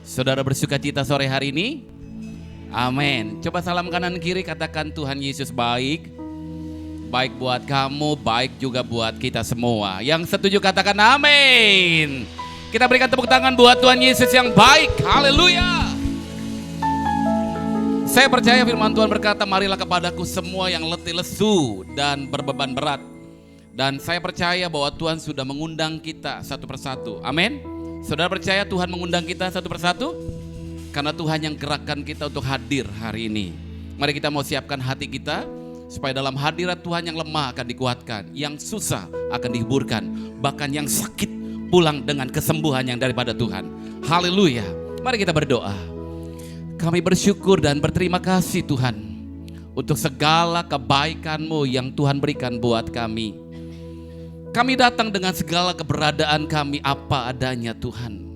Saudara bersuka cita sore hari ini? Amin. Coba salam kanan kiri, katakan Tuhan Yesus baik. Baik buat kamu, baik juga buat kita semua. Yang setuju katakan amin. Kita berikan tepuk tangan buat Tuhan Yesus yang baik. Haleluya. Saya percaya firman Tuhan berkata, marilah kepadaku semua yang letih lesu dan berbeban berat. Dan saya percaya bahwa Tuhan sudah mengundang kita satu persatu. Amin. Saudara percaya Tuhan mengundang kita satu persatu? Karena Tuhan yang gerakkan kita untuk hadir hari ini. Mari kita mau siapkan hati kita, supaya dalam hadirat Tuhan yang lemah akan dikuatkan, yang susah akan dihiburkan, bahkan yang sakit pulang dengan kesembuhan yang daripada Tuhan. Haleluya. Mari kita berdoa. Kami bersyukur dan berterima kasih Tuhan untuk segala kebaikan-Mu yang Tuhan berikan buat kami. Kami datang dengan segala keberadaan kami apa adanya Tuhan.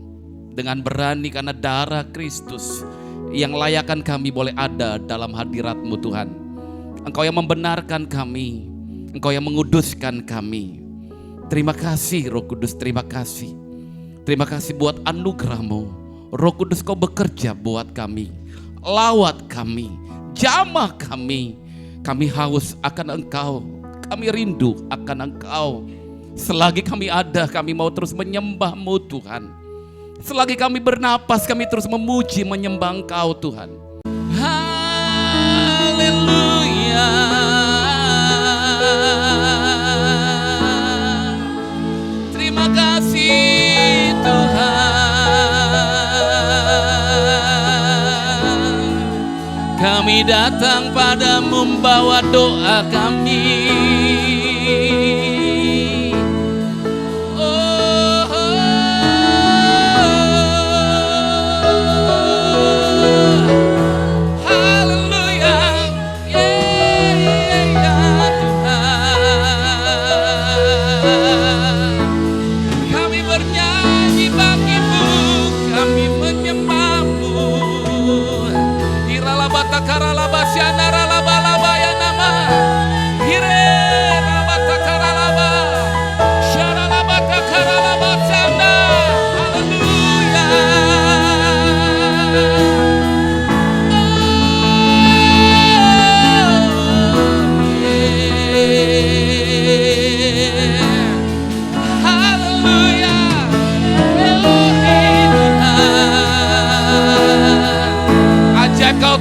Dengan berani karena darah Kristus yang layakkan kami boleh ada dalam hadirat-Mu Tuhan. Engkau yang membenarkan kami, Engkau yang menguduskan kami. Terima kasih Roh Kudus, terima kasih. Terima kasih buat anugerah-Mu. Roh Kudus Kau bekerja buat kami, lawat kami, jamah kami. Kami haus akan Engkau, kami rindu akan Engkau. Selagi kami ada, kami mau terus menyembah-Mu Tuhan. Selagi kami bernapas, kami terus memuji, menyembah Engkau Tuhan. Haleluya. Terima kasih Tuhan. Kami datang padamu membawa doa kami.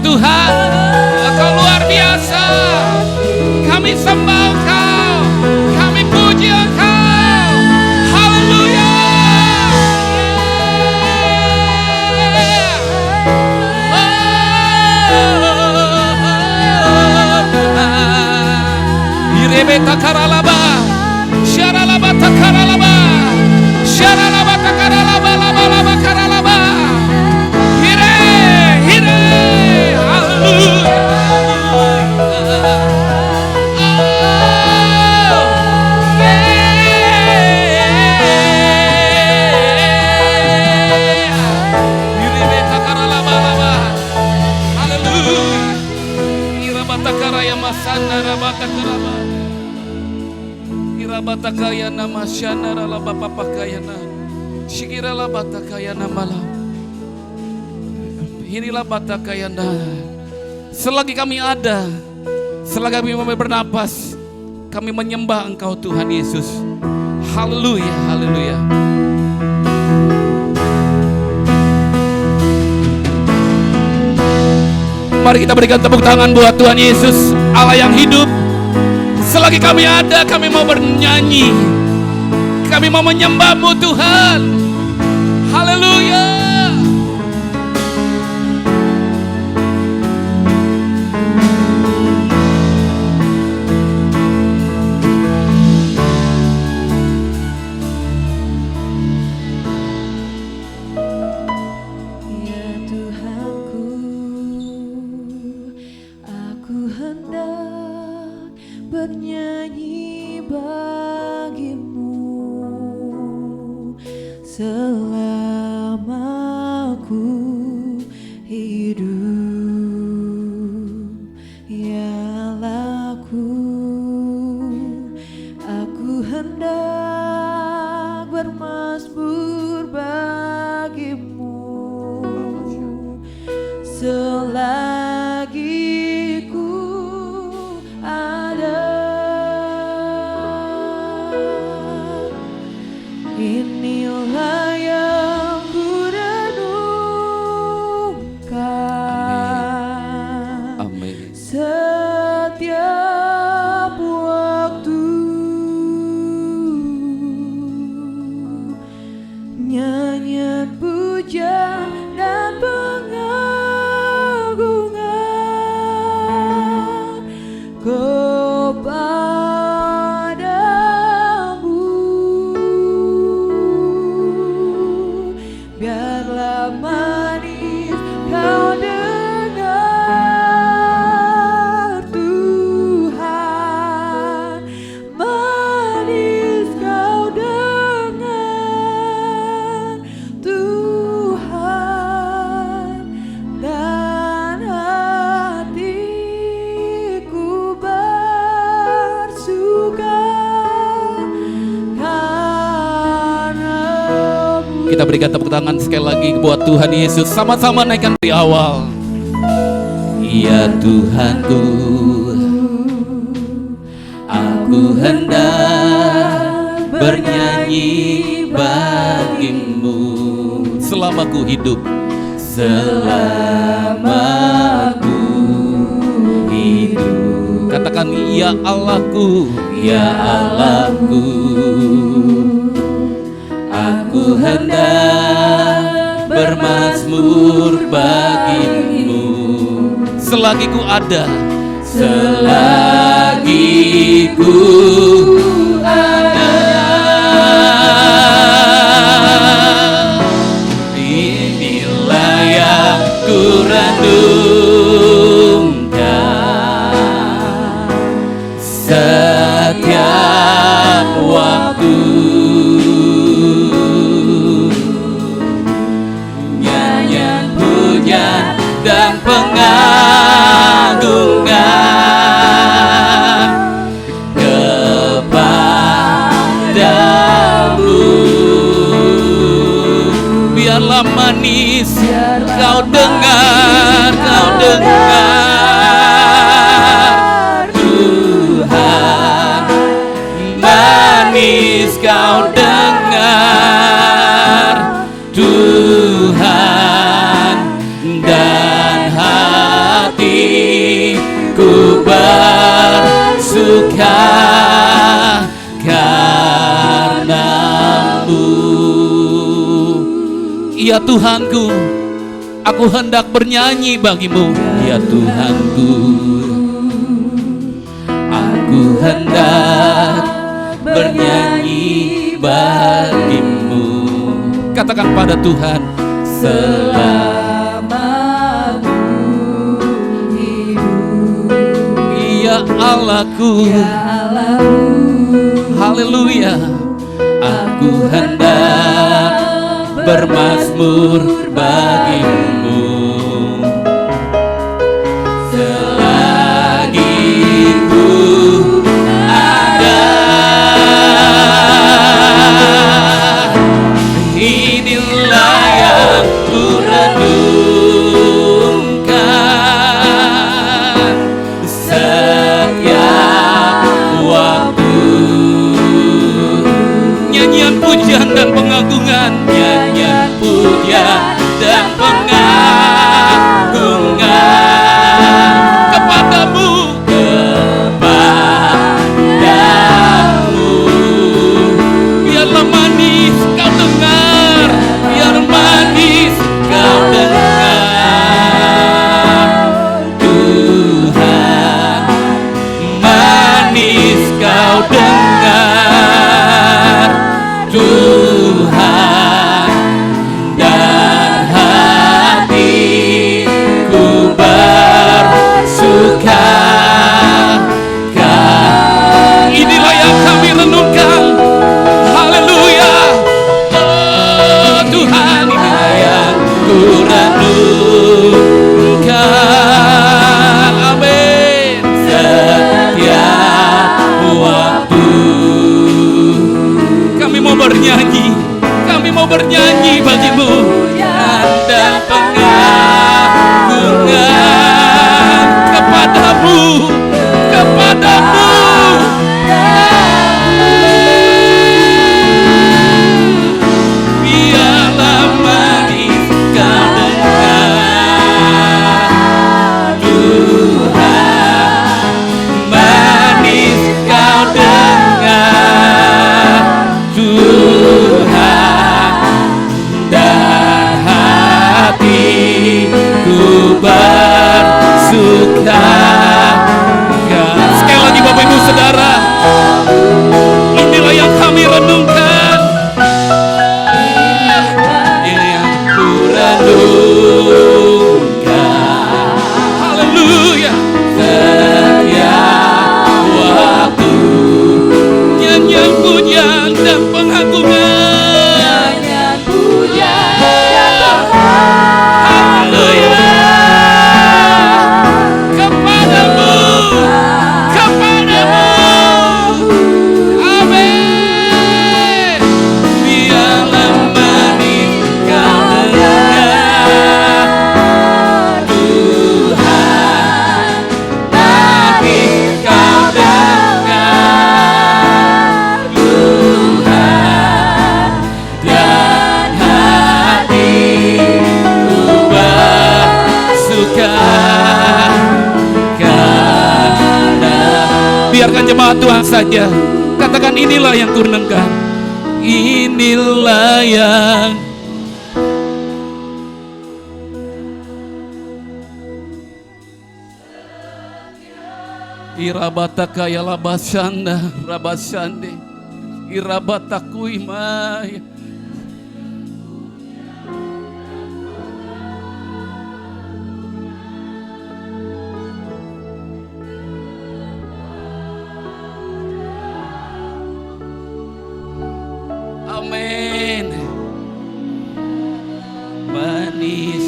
Tuhan, Engkau luar biasa. Kami sembah Engkau, kami puji Engkau. Haleluya. Irebe takaralaba, syaralaba takaralaba, syaralaba takaralaba, laba laba karalaba. Batakaya nama syanara la bapa pakayana shikira la batakayana malam. Inilah batakayana. Selagi kami ada, selagi kami bernapas, kami menyembah Engkau Tuhan Yesus. Haleluya, haleluya. Mari kita berikan tepuk tangan buat Tuhan Yesus, Allah yang hidup. Selagi kami ada, kami mau bernyanyi, kami mau menyembah-Mu Tuhan. Haleluya. hendak bermasmur bagimu. selagi ku ada. Inilah yang ku renungkan. Amin. Setiap waktu nyanyian puja dan pengagungan kepadamu. Biarlah manis kau dengar Tuhan, manis kau dengar Tuhan, dan hatiku bersuka karena-Mu. Kita berikan tepuk tangan sekali lagi buat Tuhan Yesus. Sama-sama naikkan dari awal. Ya Tuhanku, aku hendak bernyanyi bagimu selama ku hidup, selama ku hidup. Katakan, ya Allahku, ya Allahku, aku hendak bermazmur bagimu selagi ku ada, selagi ku ada. Inilah yang ku renungkan setiap waktu. Nyanyian puja dan pengagungan kepadamu. Biarlah manis kau dengar, kau dengar Tuhan, manis kau dengar Tuhan, dan hatiku bersuka karena-Mu. Ya Tuhanku, aku hendak bernyanyi bagimu. Ya Tuhanku, aku hendak bernyanyi bagimu. Katakan pada Tuhan, selama ku hidup. Ya Allahku, haleluya, aku hendak bermazmur bagimu selagi ku ada. Inilah yang ku renungkan setiap waktu. Nyanyian pujian dan pengagungan, nyanyian pujian dan pengagungan kepadamu, kepadamu. Biarlah manis kau dengar, biar manis kau dengar Tuhan, manis kau dengar Tuhan, dan hatiku bersuka. Inilah yang kami renungkan. Haleluya. Oh Tuhan, inilah yang ku renungkan. Amin. Setiap waktu kami mau bernyanyi, kami mau bernyanyi bagimu dan pengagungan biarkan jemaat Tuhan saja. Katakan, inilah yang kunengkan. Inilah yang Irabataka ya labasanda rabasande irabataku imaya. Amin. Manis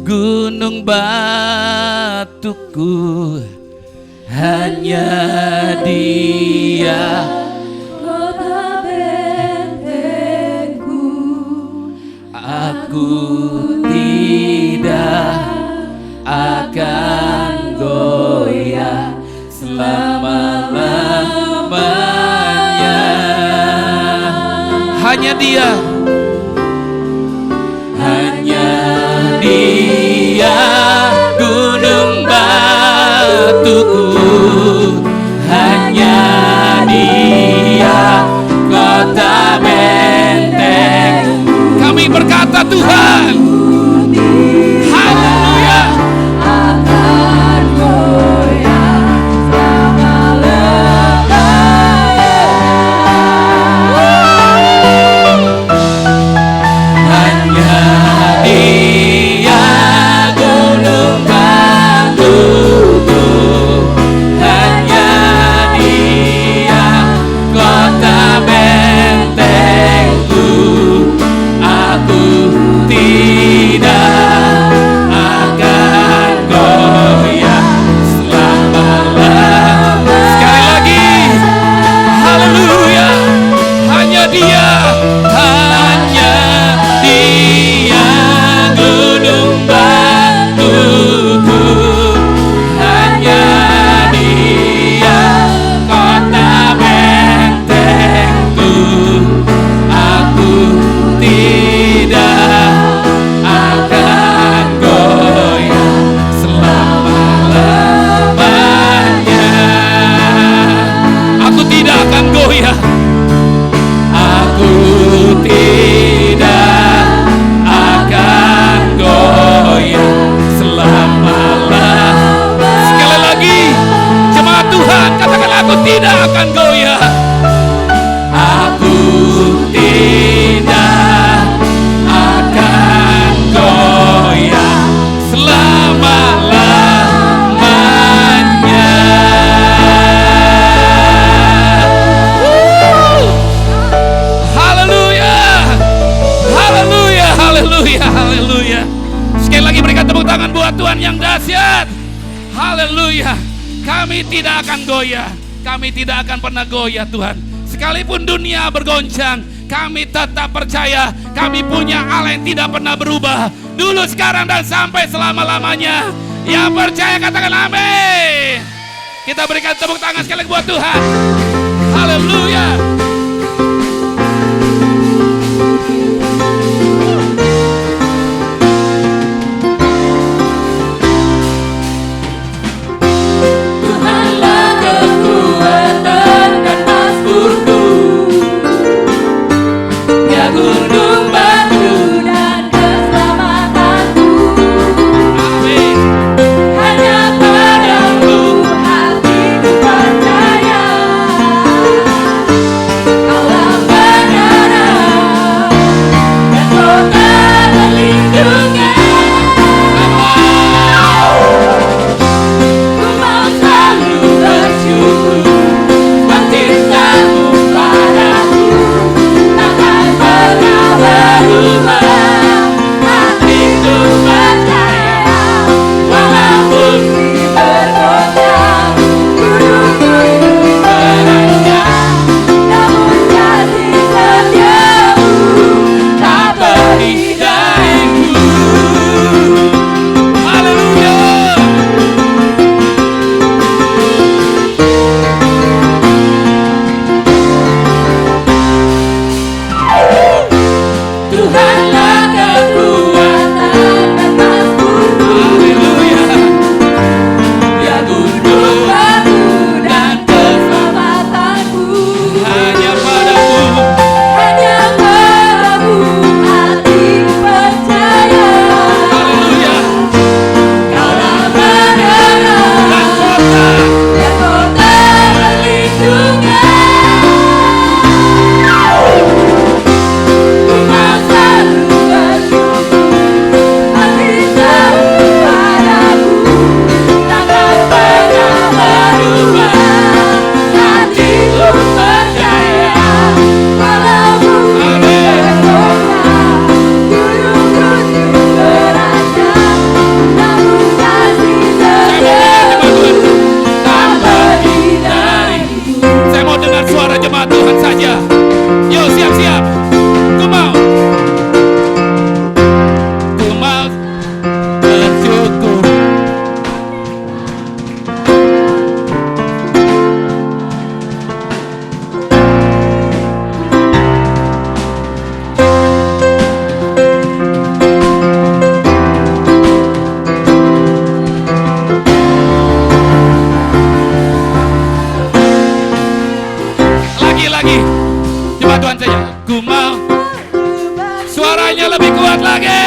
gunung batuku, hanya Dia kota bentengku. Aku tidak akan goyah selama-lamanya. Hanya Dia, hanya Dia gunung batuku, hanya Dia kota benteng. Kami berkata Tuhan, haleluya, Akan goyah selama-lamanya. hanya Dia gunung batuku, hanya Dia kota bentengku. Aku tidak akan goyah selama-lamanya. Sekali lagi, haleluya, hanya Dia, hanya Dia gunung batuku, hanya Dia kota bentengku. Aku tidak akan goyah selama-lamanya. Aku tidak akan goyah. Aku tidak akan goyah selama-lamanya. Sekali lagi, jemaat Tuhan, katakan, aku tidak akan goyah. Aku tidak akan goyah selama-lamanya. Haleluya, haleluya, haleluya, haleluya. Sekali lagi berikan tepuk tangan buat Tuhan yang dahsyat. Haleluya. Kami tidak akan goyah. Kami tidak akan pernah goyah Tuhan. Sekalipun dunia bergoncang, kami tetap percaya kami punya Allah yang tidak pernah berubah. Dulu, sekarang, dan sampai selama-lamanya. Yang percaya katakan amin. Kita berikan tepuk tangan sekali lagi buat Tuhan. Haleluya. Tuhanlah kekuatan dan mazmurku, Dia gunung batu Dan keselamatanku, Amin. hanya padamu hatiku percaya. lagi. Coba Tuhan saja. Ku mau. Suaranya lebih kuat lagi.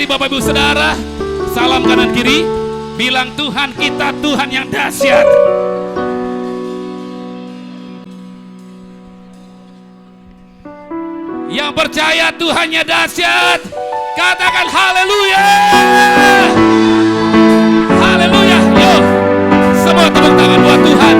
Bapak Ibu Saudara, salam kanan kiri, bilang Tuhan kita Tuhan yang dahsyat. Yang percaya Tuhannya dahsyat, katakan haleluya. Haleluya. Yuk, semua tepuk tangan buat Tuhan.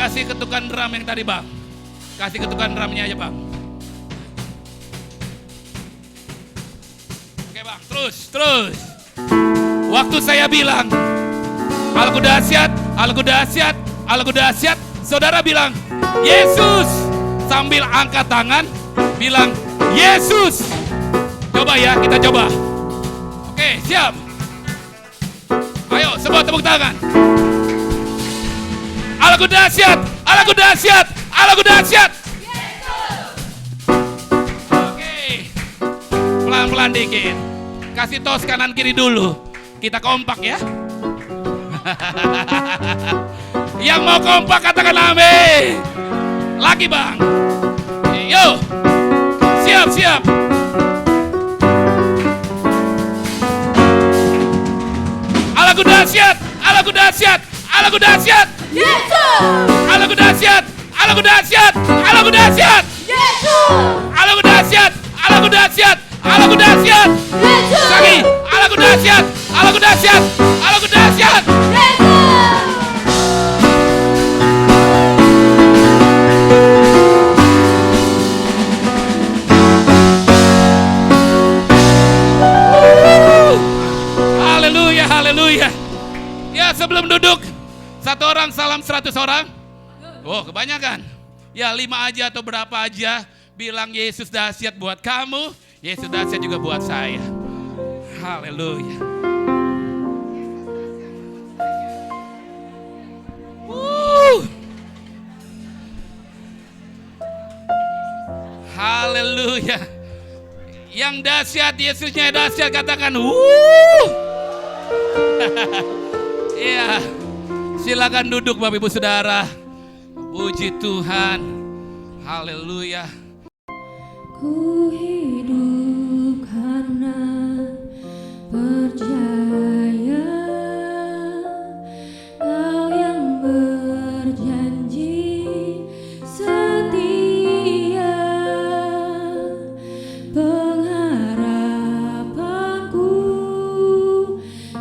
kasih ketukan drum yang tadi bang. Kasih ketukan drumnya aja bang. Oke bang, terus. Waktu saya bilang, Alku dahsyat, Alku dahsyat, Alku dahsyat. Saudara bilang, Yesus. Sambil angkat tangan, bilang, Yesus. Coba ya, kita coba. Oke, siap. Ayo, semua tepuk tangan. Alku dahsyat, Alku dahsyat, Alku dahsyat. Oke, pelan-pelan dikit. Kasih tos kanan kiri dulu. Kita kompak ya. Yang mau kompak katakan amin. Lagi bang. Yo. Siap. Alku dahsyat, Alku dahsyat, Alku dahsyat. Yesus. Alku dahsyat, Alku dahsyat, Alku dahsyat. Yesus. Alku dahsyat, Alku dahsyat, Alku dahsyat. Yesus. Lagi, Alku dahsyat, Alku dahsyat, Alku dahsyat. Haleluya, haleluya. Ya sebelum duduk, satu orang salam 100 orang. Oh kebanyakan. Ya 5 aja atau berapa aja. Bilang Yesus dahsyat buat kamu. Yesus dahsyat juga buat saya. Haleluya. Haleluya. Yang dahsyat, Yesusnya dahsyat, katakan Iya. Silakan duduk Bapak Ibu Saudara. Puji Tuhan. Haleluya. Ku hidup karena percaya Kau yang berjanji setia. Pengharapanku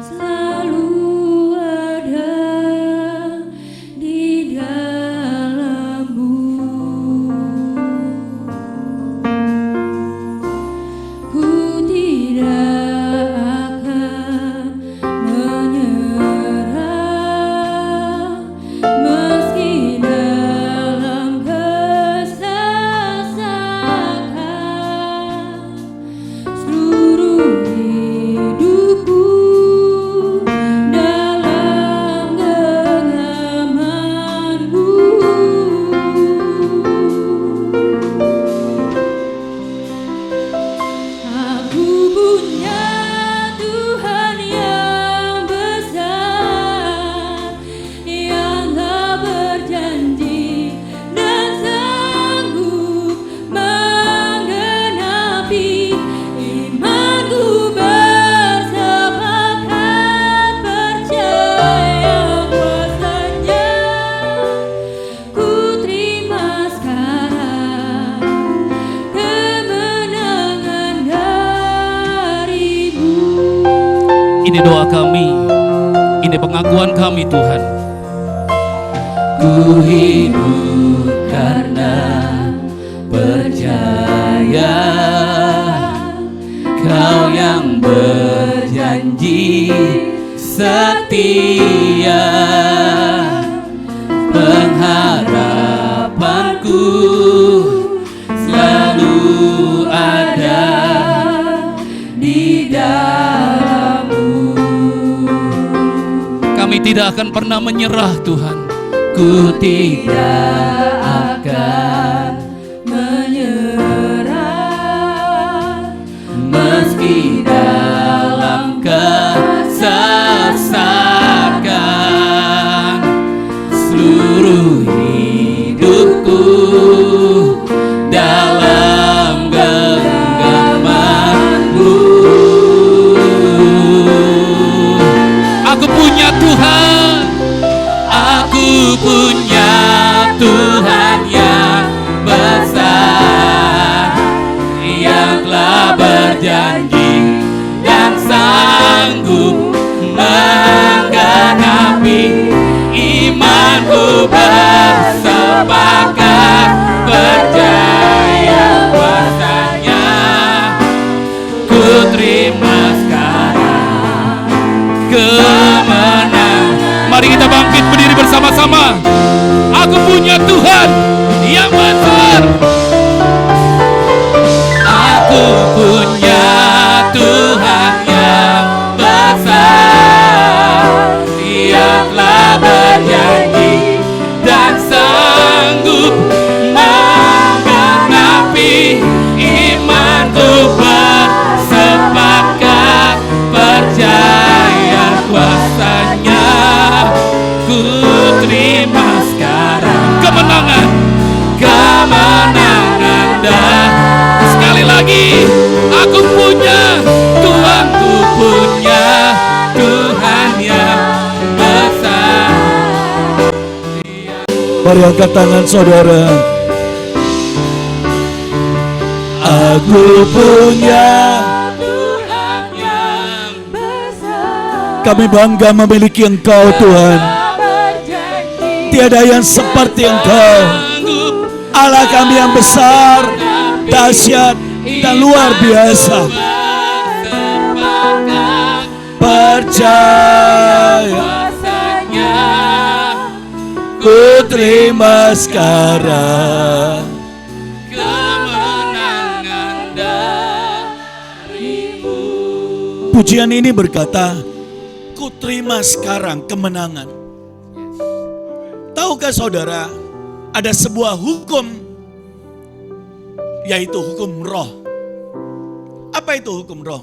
selalu ada di dalam-Mu. Ku tidak akan menyerah meski dalam kesesakan. Seluruh hidupku dalam genggaman-Mu. Aku punya Tuhan yang besar, yang telah berjanji dan sanggup menggenapi. Imanku bersepakat percaya kuasa-Nya. Ku terima sekarang kemenangan dari-Mu. Ini doa kami. Ini pengakuan kami Tuhan. Ku hidup karena percaya Kau yang berjanji setia. Pengharapanku selalu ada di dalam-Mu. Kami tidak akan pernah menyerah Tuhan. Ku tidak akan Menyerah meski dalam kesesakan. Seluruh hidupku dalam genggaman-Mu. Aku punya Tuhan. Aku punya Tuhan yang besar, yang telah berjanji dan sanggup menggenapi. berdiri bersama-sama. Aku punya Tuhan yang besar. Aku punya Tuhan yang besar. Dia telah berjanji dan sanggup menggenapi imanku bersepakat percaya kuasanya. Ku terima sekarang Kemenangan. kemenangan. Sekali lagi, aku punya Tuhan. Ku punya Tuhan yang besar. Mari angkat tangan saudara. Aku punya. Tuhan yang besar. Kami bangga memiliki Engkau Tuhan. Berjanji. Tiada yang seperti Engkau. Allah kami yang besar, dahsyat, dan luar biasa. bersepakat Percaya kuasanya. ku terima sekarang. Kemenangan darimu. Pujian ini berkata, ku terima sekarang kemenangan. Tahukah saudara, ada sebuah hukum, yaitu hukum roh. Apa itu hukum roh?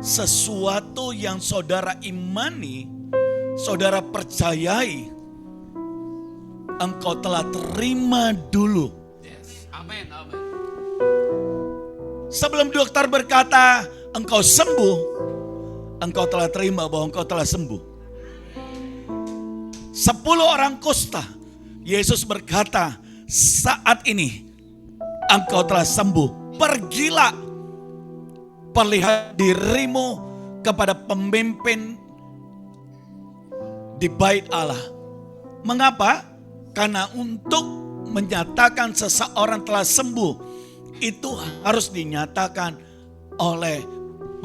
Sesuatu yang saudara imani, saudara percayai, engkau telah terima dulu. Amin, amin. Sebelum dokter berkata, engkau sembuh, engkau telah terima bahwa engkau telah sembuh. 10 orang kusta, Yesus berkata, saat ini engkau telah sembuh. Pergilah, perlihat dirimu kepada pemimpin di bait Allah. Mengapa? Karena untuk menyatakan seseorang telah sembuh, itu harus dinyatakan oleh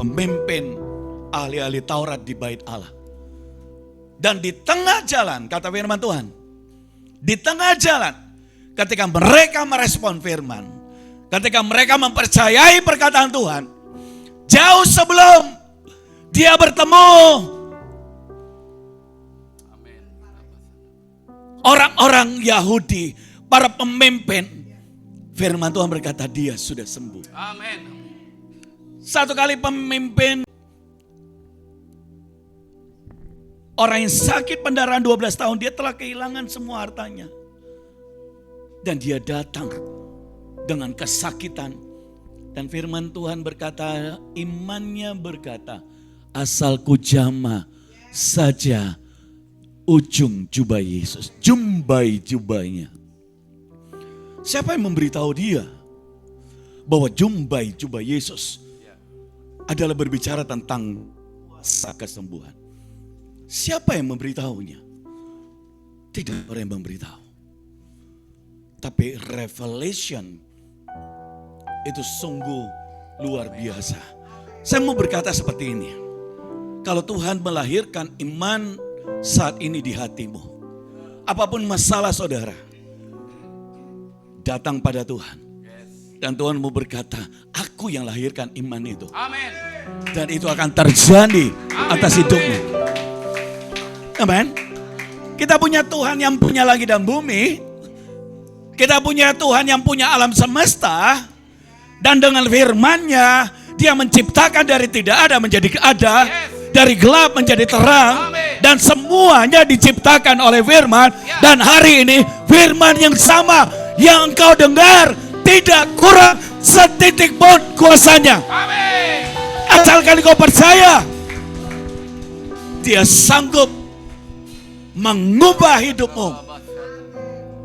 pemimpin ahli-ahli Taurat di bait Allah. Dan di tengah jalan, kata firman Tuhan, di tengah jalan, ketika mereka merespon firman, ketika mereka mempercayai perkataan Tuhan, jauh sebelum dia bertemu orang-orang Yahudi, para pemimpin, firman Tuhan berkata dia sudah sembuh. Amin. Satu kali pemimpin, orang yang sakit pendarahan 12 tahun, dia telah kehilangan semua hartanya. Dan dia datang dengan kesakitan. Dan firman Tuhan berkata, imannya berkata, asal ku jamah saja ujung jubah Yesus. Jumbai jubahnya. Siapa yang memberitahu dia bahwa jumbai jubah Yesus adalah berbicara tentang kuasa kesembuhan? Siapa yang memberitahunya? Tidak ada yang memberitahu. Tapi revelation itu sungguh luar biasa. Saya mau berkata seperti ini. Kalau Tuhan melahirkan iman saat ini di hatimu, apapun masalah saudara, datang pada Tuhan. Dan Tuhan mau berkata, aku yang lahirkan iman itu. Amin. Dan itu akan terjadi atas hidupmu. Amin. Kita punya Tuhan yang punya langit dan bumi. Kita punya Tuhan yang punya alam semesta. Dan dengan firman-Nya, Dia menciptakan dari tidak ada menjadi ada, dari gelap menjadi terang. Dan semuanya diciptakan oleh firman. Dan hari ini firman yang sama yang engkau dengar tidak kurang setitik pun kuasanya. Amin. Asalkan kau percaya, Dia sanggup mengubah hidupmu.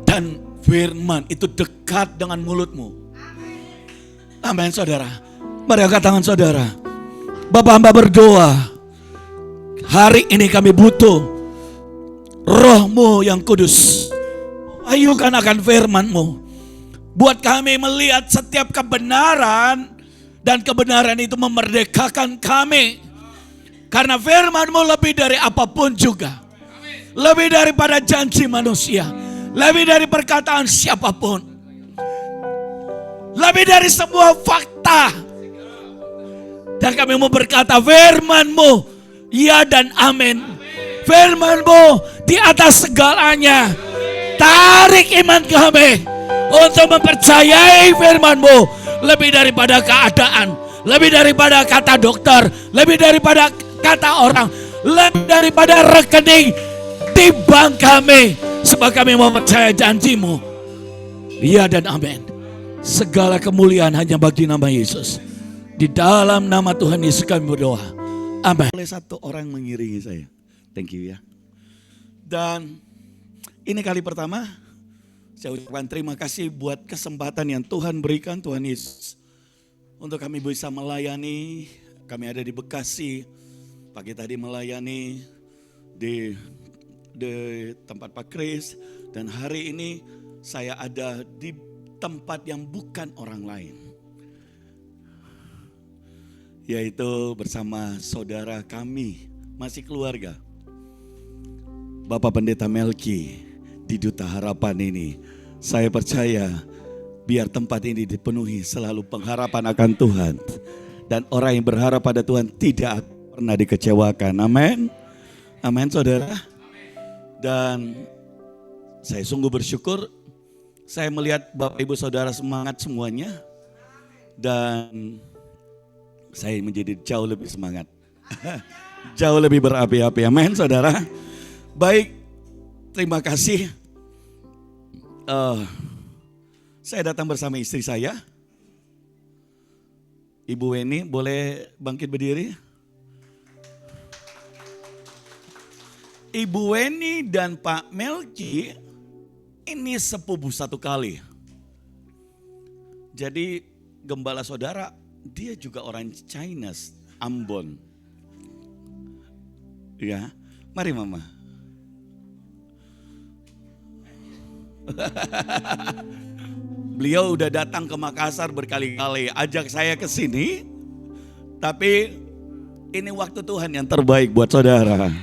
Dan firman itu dekat dengan mulutmu. Amin saudara. Mari angkat tangan saudara. Bapak hamba berdoa, hari ini kami butuh Roh-Mu yang kudus. Ayukan akan firman-Mu. Buat kami melihat setiap kebenaran. Dan kebenaran itu memerdekakan kami. Karena firman-Mu lebih dari apapun juga. lebih daripada janji manusia, lebih dari perkataan siapapun, lebih dari semua fakta. Dan kami mau berkata firman-Mu, ya dan amin. Firman-Mu di atas segalanya. Tarik iman kami untuk mempercayai firman-Mu lebih daripada keadaan, lebih daripada kata dokter, lebih daripada kata orang, lebih daripada rekening di bank kami. Sebab kami mau percaya janji-Mu, ya dan amin. Segala kemuliaan hanya bagi nama Yesus. Di dalam nama Tuhan Yesus kami berdoa. Amin. Oleh satu orang mengiringi saya. Thank you ya. Dan ini kali pertama saya ucapkan terima kasih buat kesempatan yang Tuhan berikan, Tuhan Yesus, untuk kami bisa melayani. Kami ada di Bekasi, pagi tadi melayani di tempat Pak Kris, dan hari ini saya ada di tempat yang bukan orang lain, yaitu bersama saudara kami, masih keluarga, Bapak Pendeta Melki di Duta Harapan ini. Saya percaya biar tempat ini dipenuhi selalu pengharapan akan Tuhan. Dan orang yang berharap pada Tuhan tidak pernah dikecewakan. Amin. Amin saudara. Dan saya sungguh bersyukur saya melihat Bapak Ibu Saudara semangat semuanya. Dan saya menjadi jauh lebih semangat. Jauh lebih berapi-api. Amin saudara. Baik, terima kasih. Saya datang bersama istri saya. Ibu Weni, boleh bangkit berdiri? Ibu Weni dan Pak Melki ini sepupu satu kali. Jadi gembala saudara, dia juga orang China, Ambon. Ya, mari Mama. Beliau udah datang ke Makassar berkali-kali, ajak saya ke sini. Tapi ini waktu Tuhan yang terbaik buat saudara.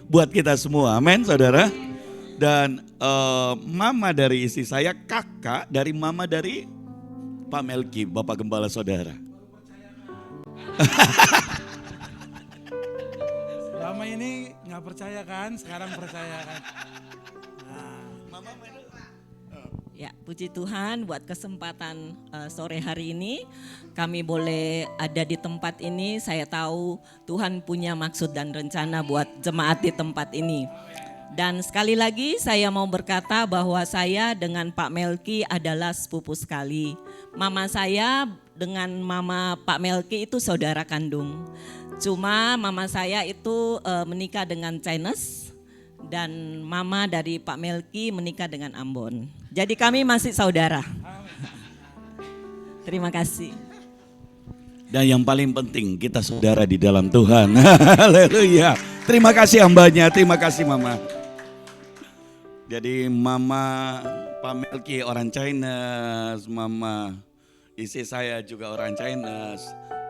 Buat kita semua, amin saudara. Dan mama dari istri saya, kakak dari mama dari Pak Melki, Bapak Gembala saudara. Lama ini nggak percaya kan, sekarang percaya kan. Ya, puji Tuhan buat kesempatan sore hari ini. Kami boleh ada di tempat ini. Saya tahu Tuhan punya maksud dan rencana buat jemaat di tempat ini. Dan sekali lagi saya mau berkata bahwa saya dengan Pak Melki adalah sepupu sekali. Mama saya dengan mama Pak Melki itu saudara kandung. Cuma mama saya itu menikah dengan Chinese. Dan mama dari Pak Melki menikah dengan Ambon. Jadi kami masih saudara. Terima kasih. Dan yang paling penting kita saudara di dalam Tuhan. Haleluya. Terima kasih hambanya, terima kasih mama. Jadi mama Pak Melki orang China, mama istri saya juga orang China.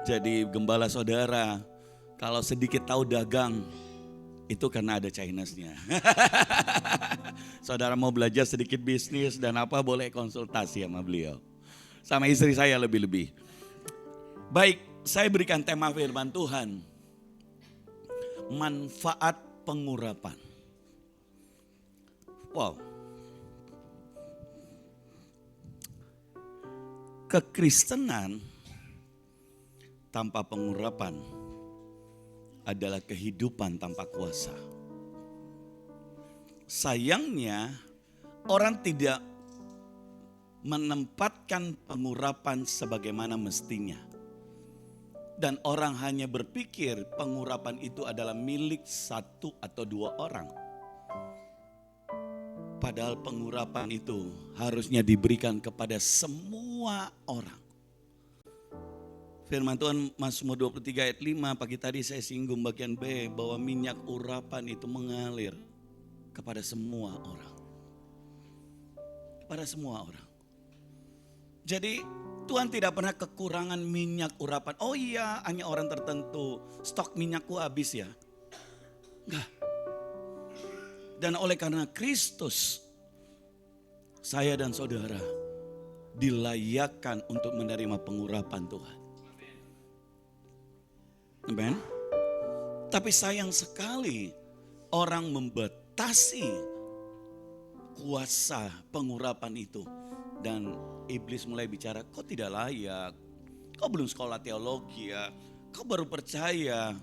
Jadi gembala saudara, kalau sedikit tahu dagang, itu karena ada Chinese-nya. Saudara mau belajar sedikit bisnis dan apa boleh konsultasi sama beliau. Sama istri saya lebih-lebih. Baik, saya berikan tema firman Tuhan. Manfaat pengurapan. Wow. Kekristenan tanpa pengurapan adalah kehidupan tanpa kuasa. Sayangnya orang tidak menempatkan pengurapan sebagaimana mestinya. Dan orang hanya berpikir pengurapan itu adalah milik satu atau dua orang. Padahal pengurapan itu harusnya diberikan kepada semua orang. Firman Tuhan Mazmur 23 ayat 5, pagi tadi saya singgung bagian B, bahwa minyak urapan itu mengalir kepada semua orang. Kepada semua orang. Jadi Tuhan tidak pernah kekurangan minyak urapan. Oh iya, hanya orang tertentu, stok minyakku habis ya. Enggak. Dan oleh karena Kristus, saya dan saudara dilayakkan untuk menerima pengurapan Tuhan. Amen. Tapi sayang sekali orang membatasi kuasa pengurapan itu. Dan iblis mulai bicara, kau tidak layak, kau belum sekolah teologi ya, kau baru percaya,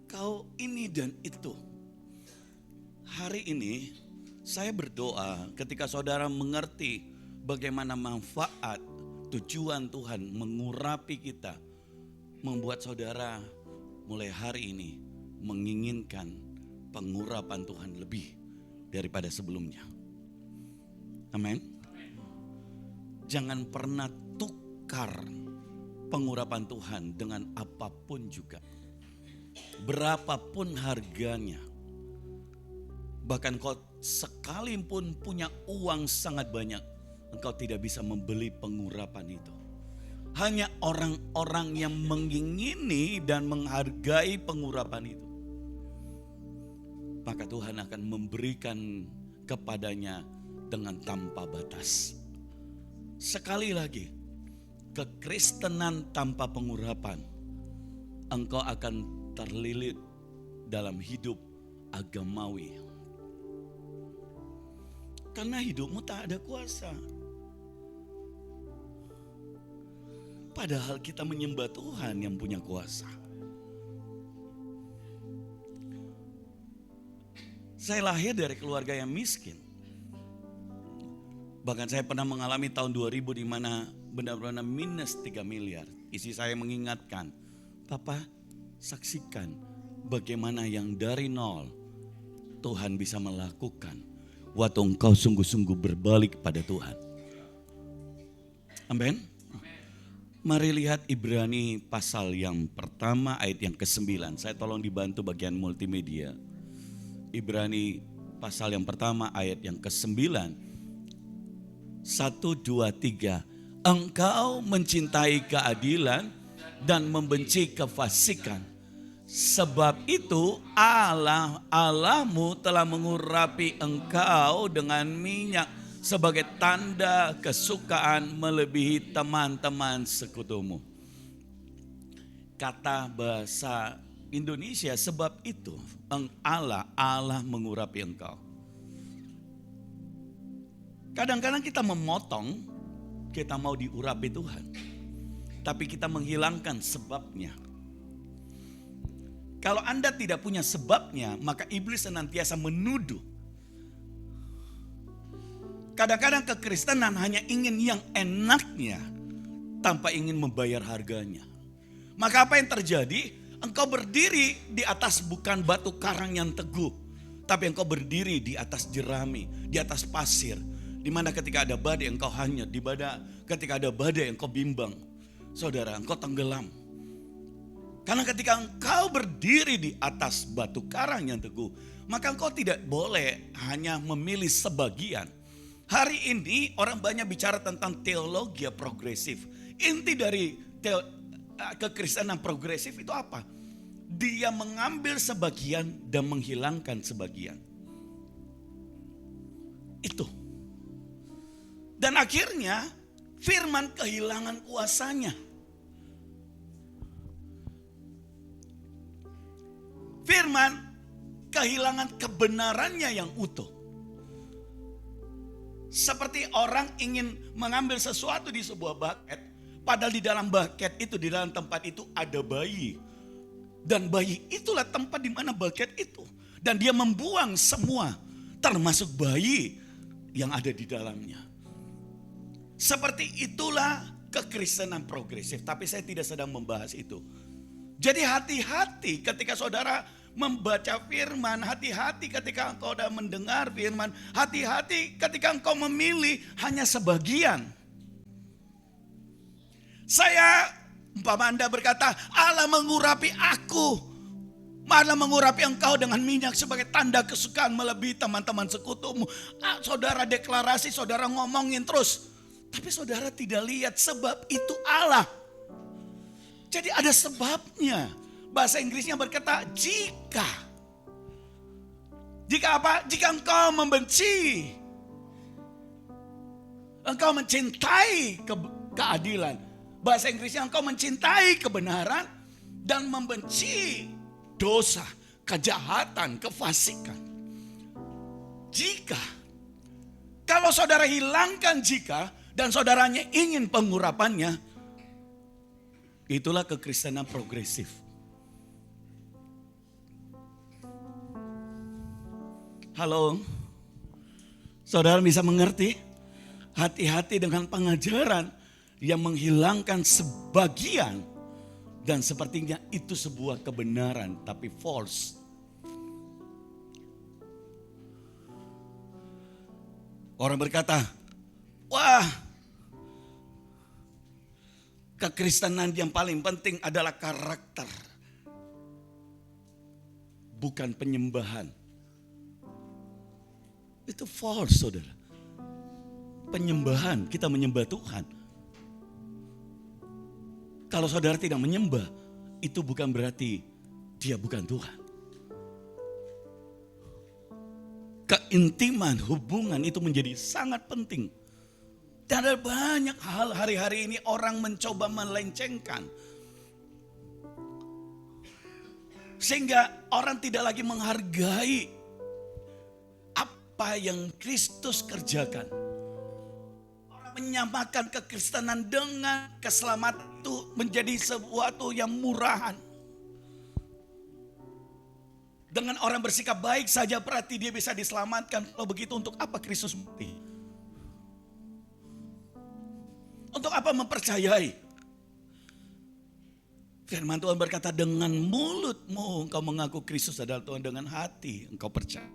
kau ini dan itu. Hari ini saya berdoa ketika saudara mengerti bagaimana manfaat tujuan Tuhan mengurapi kita, membuat saudara mulai hari ini menginginkan pengurapan Tuhan lebih daripada sebelumnya. Amin. Jangan pernah tukar pengurapan Tuhan dengan apapun juga. Berapapun harganya. Bahkan kau sekalipun punya uang sangat banyak, engkau tidak bisa membeli pengurapan itu. Hanya orang-orang yang mengingini dan menghargai pengurapan itu, maka Tuhan akan memberikan kepadanya dengan tanpa batas. Sekali lagi, kekristenan tanpa pengurapan, engkau akan terlilit dalam hidup agamawi. Karena hidupmu tak ada kuasa. Padahal kita menyembah Tuhan yang punya kuasa. Saya lahir dari keluarga yang miskin. Bahkan saya pernah mengalami tahun 2000 di mana benar-benar minus 3 miliar. Istri saya mengingatkan, Papa saksikan bagaimana yang dari nol Tuhan bisa melakukan waktu engkau sungguh-sungguh berbalik pada Tuhan. Amin. Mari lihat Ibrani pasal yang pertama ayat yang ke-9. Saya tolong dibantu bagian multimedia. Ibrani pasal yang pertama ayat yang ke-9. 1, 2, 3. Engkau mencintai keadilan dan membenci kefasikan. Sebab itu Allahmu telah mengurapi engkau dengan minyak sebagai tanda kesukaan melebihi teman-teman sekutumu. Kata bahasa Indonesia, sebab itu Allah mengurapi engkau. Kadang-kadang kita memotong, kita mau diurapi Tuhan. Tapi kita menghilangkan sebabnya. Kalau Anda tidak punya sebabnya, maka iblis senantiasa menuduh. Kadang-kadang kekristenan hanya ingin yang enaknya tanpa ingin membayar harganya. Maka apa yang terjadi? Engkau berdiri di atas bukan batu karang yang teguh, tapi engkau berdiri di atas jerami, di atas pasir. Di mana ketika ada badai engkau hanyut, ketika ada badai engkau bimbang. Saudara, engkau tenggelam. Karena ketika engkau berdiri di atas batu karang yang teguh, maka engkau tidak boleh hanya memilih sebagian. Hari ini orang banyak bicara tentang teologi progresif. Inti dari kekristenan progresif itu apa? Dia mengambil sebagian dan menghilangkan sebagian. Itu. Dan akhirnya firman kehilangan kuasanya. Firman kehilangan kebenarannya yang utuh. Seperti orang ingin mengambil sesuatu di sebuah bucket, padahal di dalam bucket itu, di dalam tempat itu ada bayi. Dan bayi itulah tempat di mana bucket itu. Dan dia membuang semua, termasuk bayi yang ada di dalamnya. Seperti itulah kekristenan progresif, tapi saya tidak sedang membahas itu. Jadi hati-hati ketika saudara membaca firman, hati-hati ketika engkau sudah mendengar firman, hati-hati ketika engkau memilih hanya sebagian. Saya, umpama Anda berkata, Allah mengurapi aku, Allah mengurapi engkau dengan minyak sebagai tanda kesukaan melebihi teman-teman sekutumu. Saudara deklarasi, saudara ngomongin terus. Tapi saudara tidak lihat sebab itu Allah. Jadi ada sebabnya. Bahasa Inggrisnya berkata jika. Jika apa? Jika engkau membenci, engkau mencintai keadilan. Bahasa Inggrisnya engkau mencintai kebenaran dan membenci dosa, kejahatan, kefasikan. Jika, kalau saudara hilangkan jika dan saudaranya ingin pengurapannya, itulah kekristenan progresif. Halo, saudara bisa mengerti? Hati-hati dengan pengajaran yang menghilangkan sebagian dan sepertinya itu sebuah kebenaran tapi false. Orang berkata, wah, kekristenan yang paling penting adalah karakter, bukan penyembahan. Itu false, saudara. Penyembahan, kita menyembah Tuhan. Kalau saudara tidak menyembah, itu bukan berarti dia bukan Tuhan. Keintiman hubungan itu menjadi sangat penting. Dan ada banyak hal hari-hari ini orang mencoba melencengkan. Sehingga orang tidak lagi menghargai apa yang Kristus kerjakan. Orang menyamakan kekristenan dengan keselamatan itu menjadi sesuatu yang murahan. Dengan orang bersikap baik saja berarti dia bisa diselamatkan. Kalau begitu untuk apa Kristus mati? Untuk apa mempercayai? Firman Tuhan berkata, dengan mulutmu engkau mengaku Kristus adalah Tuhan, dengan hati engkau percaya,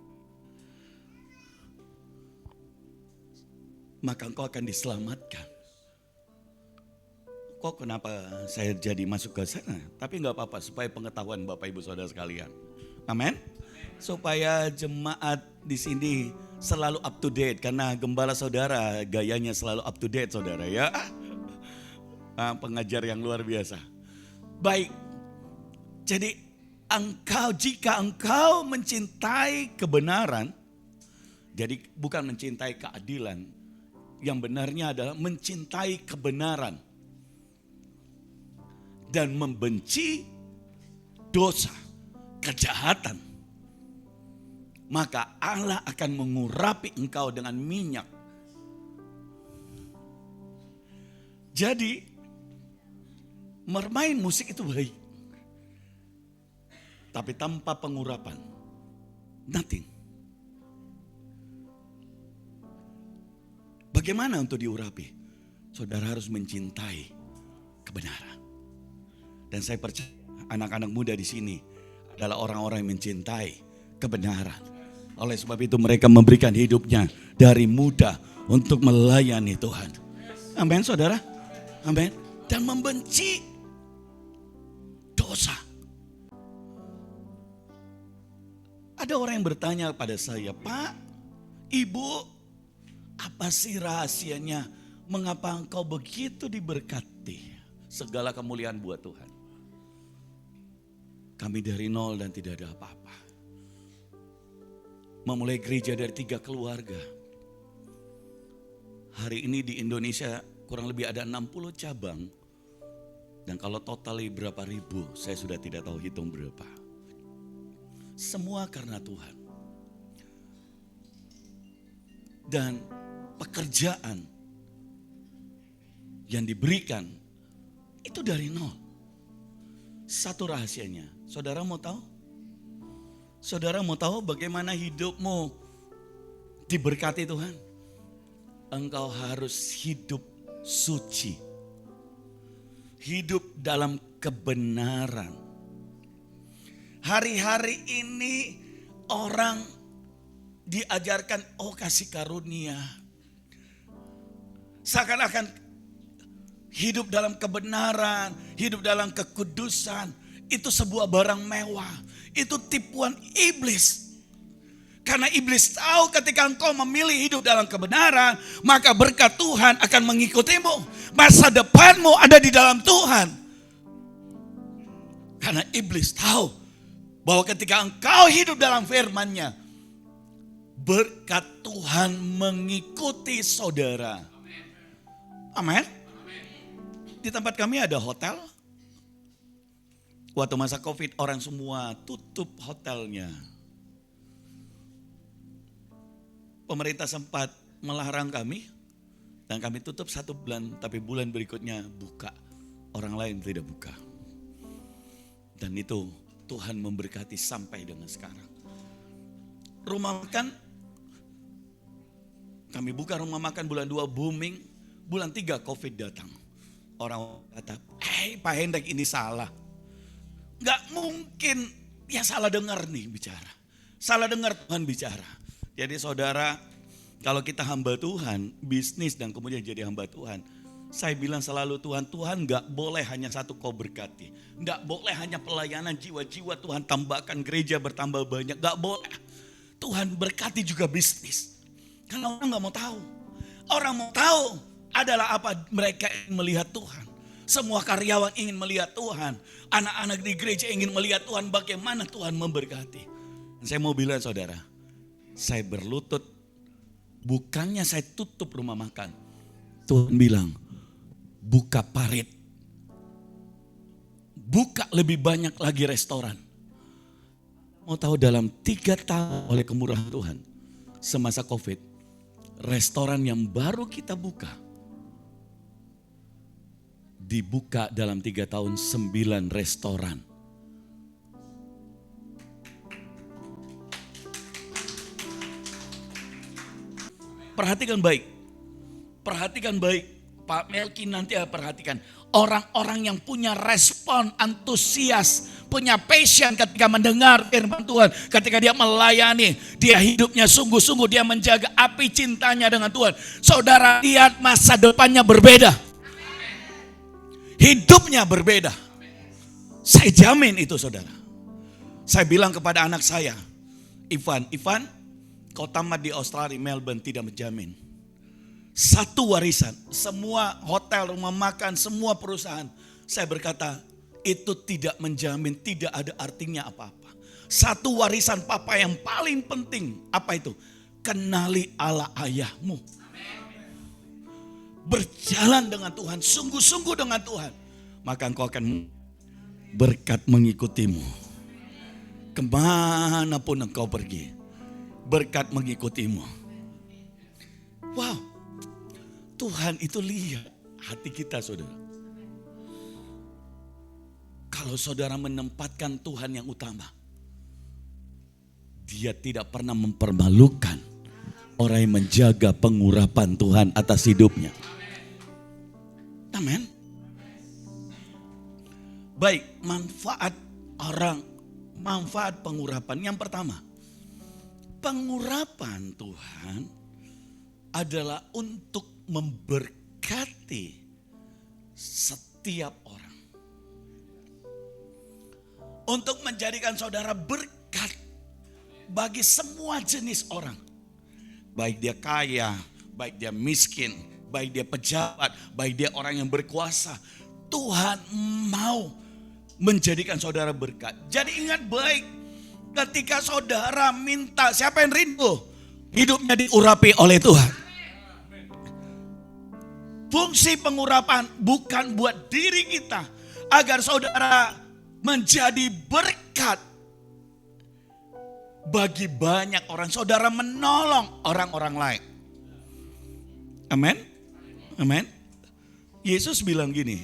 maka engkau akan diselamatkan. Kok kenapa saya jadi masuk ke sana? Tapi enggak apa-apa, supaya pengetahuan Bapak Ibu Saudara sekalian. Amin. Supaya jemaat di sini selalu up to date, karena gembala saudara gayanya selalu up to date, saudara ya. Pengajar yang luar biasa. Baik. Jadi jika engkau mencintai kebenaran, jadi bukan mencintai keadilan, yang benarnya adalah mencintai kebenaran dan membenci dosa, kejahatan, maka Allah akan mengurapi engkau dengan minyak. Jadi bermain musik itu baik, tapi tanpa pengurapan, nothing. Bagaimana untuk diurapi? Saudara harus mencintai kebenaran. Dan saya percaya anak-anak muda di sini adalah orang-orang yang mencintai kebenaran. Oleh sebab itu mereka memberikan hidupnya dari muda untuk melayani Tuhan. Amin, saudara. Amin. Dan membenci dosa. Ada orang yang bertanya pada saya, Pak, Ibu, apa sih rahasianya? Mengapa engkau begitu diberkati? Segala kemuliaan buat Tuhan. Kami dari nol dan tidak ada apa-apa. Memulai gereja dari 3 keluarga. Hari ini di Indonesia kurang lebih ada 60 cabang. Dan kalau total berapa ribu, saya sudah tidak tahu hitung berapa. Semua karena Tuhan. Dan pekerjaan yang diberikan itu dari nol. Satu rahasianya, saudara mau tahu? Saudara mau tahu bagaimana hidupmu diberkati Tuhan? Engkau harus hidup suci. Hidup dalam kebenaran. Hari-hari ini orang diajarkan kasih karunia. Seakan-akan hidup dalam kebenaran, hidup dalam kekudusan, itu sebuah barang mewah. Itu tipuan iblis. Karena iblis tahu ketika engkau memilih hidup dalam kebenaran, maka berkat Tuhan akan mengikutimu. Masa depanmu ada di dalam Tuhan. Karena iblis tahu bahwa ketika engkau hidup dalam firman-Nya, berkat Tuhan mengikuti saudara. Amin. Di tempat kami ada hotel. Waktu masa Covid orang semua tutup hotelnya. Pemerintah sempat melarang kami dan kami tutup 1 bulan, tapi bulan berikutnya buka. Orang lain tidak buka. Dan itu Tuhan memberkati sampai dengan sekarang. Rumah makan, kami buka rumah makan bulan 2 booming, bulan 3 Covid datang. Orang kata, Pak Hendrik ini salah. Gak mungkin, ya salah dengar nih bicara. Salah dengar Tuhan bicara. Jadi saudara, kalau kita hamba Tuhan, bisnis dan kemudian jadi hamba Tuhan. Saya bilang selalu Tuhan gak boleh hanya satu kau berkati. Gak boleh hanya pelayanan jiwa-jiwa Tuhan tambahkan gereja bertambah banyak. Gak boleh. Tuhan berkati juga bisnis. Karena orang gak mau tahu. Orang mau tahu adalah apa mereka ingin melihat Tuhan. Semua karyawan ingin melihat Tuhan. Anak-anak di gereja ingin melihat Tuhan bagaimana Tuhan memberkati. Dan saya mau bilang saudara, saya berlutut, bukannya saya tutup rumah makan. Tuhan bilang, buka parit. Buka lebih banyak lagi restoran. Mau tahu dalam 3 tahun oleh kemurahan Tuhan, semasa Covid, restoran yang baru kita buka, dibuka dalam 3 tahun 9 restoran. Perhatikan baik. Perhatikan baik. Pak Melki nanti perhatikan. Orang-orang yang punya respon antusias, punya passion ketika mendengar firman Tuhan. Ketika dia melayani, dia hidupnya sungguh-sungguh, dia menjaga api cintanya dengan Tuhan. Saudara lihat masa depannya berbeda. Hidupnya berbeda. Saya jamin itu saudara. Saya bilang kepada anak saya, Ivan, kau tamat di Australia, Melbourne tidak menjamin. Satu warisan, semua hotel, rumah makan, semua perusahaan. Saya berkata, itu tidak menjamin, tidak ada artinya apa-apa. Satu warisan papa yang paling penting, apa itu? Kenali Allah ayahmu. Berjalan dengan Tuhan, sungguh-sungguh dengan Tuhan. Maka engkau akan berkat mengikutimu. Kemanapun engkau pergi, berkat mengikutimu. Wow. Tuhan itu lihat hati kita saudara. Kalau saudara menempatkan Tuhan yang utama, Dia tidak pernah mempermalukan orang yang menjaga pengurapan Tuhan atas hidupnya. Amin. Baik, manfaat pengurapan. Yang pertama, pengurapan Tuhan adalah untuk memberkati setiap orang. Untuk menjadikan saudara berkat bagi semua jenis orang. Baik dia kaya, baik dia miskin, baik dia pejabat, baik dia orang yang berkuasa. Tuhan mau menjadikan saudara berkat. Jadi ingat baik, ketika saudara minta, siapa yang rindu hidupnya diurapi oleh Tuhan? Fungsi pengurapan bukan buat diri kita, agar saudara menjadi berkat bagi banyak orang. Saudara menolong orang-orang lain. Amin. Amin. Yesus bilang gini,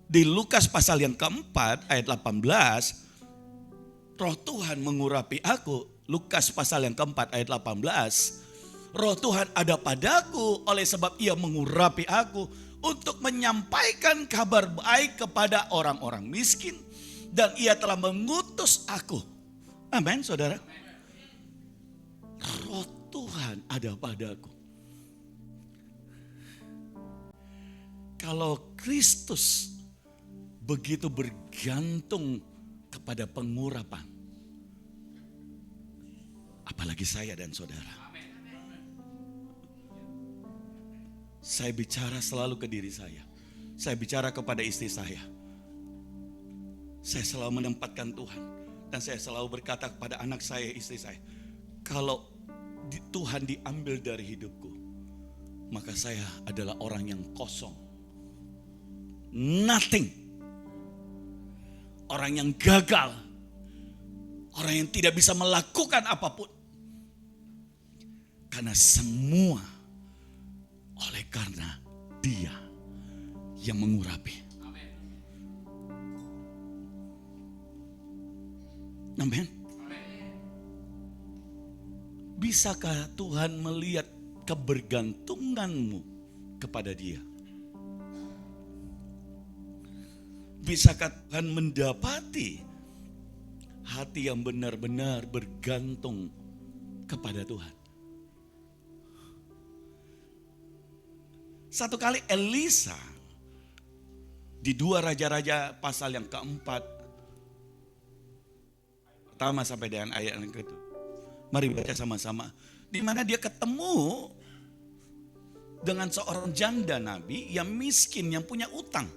di Lukas pasal yang keempat ayat 18, Roh Tuhan mengurapi aku. Lukas pasal yang keempat ayat 18. Roh Tuhan ada padaku oleh sebab Ia mengurapi aku untuk menyampaikan kabar baik kepada orang-orang miskin. Dan Ia telah mengutus aku. Amin saudara. Roh Tuhan ada padaku. Kalau Kristus begitu bergantung kepada pengurapan, apalagi saya dan saudara. Saya bicara selalu ke diri saya. Saya bicara kepada istri saya. Saya selalu menempatkan Tuhan. Dan saya selalu berkata kepada anak saya, istri saya, kalau Tuhan diambil dari hidupku, maka saya adalah orang yang kosong. Nothing. Orang yang gagal. Orang yang tidak bisa melakukan apapun. Karena semua oleh karena Dia yang mengurapi. Amin. Bisakah Tuhan melihat kebergantunganmu kepada Dia? Bisakah Tuhan mendapati hati yang benar-benar bergantung kepada Tuhan? Satu kali Elisa di 2 Raja-Raja pasal yang keempat, pertama sampai dengan ayat yang kedua. Mari baca sama-sama. Di mana dia ketemu dengan seorang janda nabi yang miskin, yang punya utang.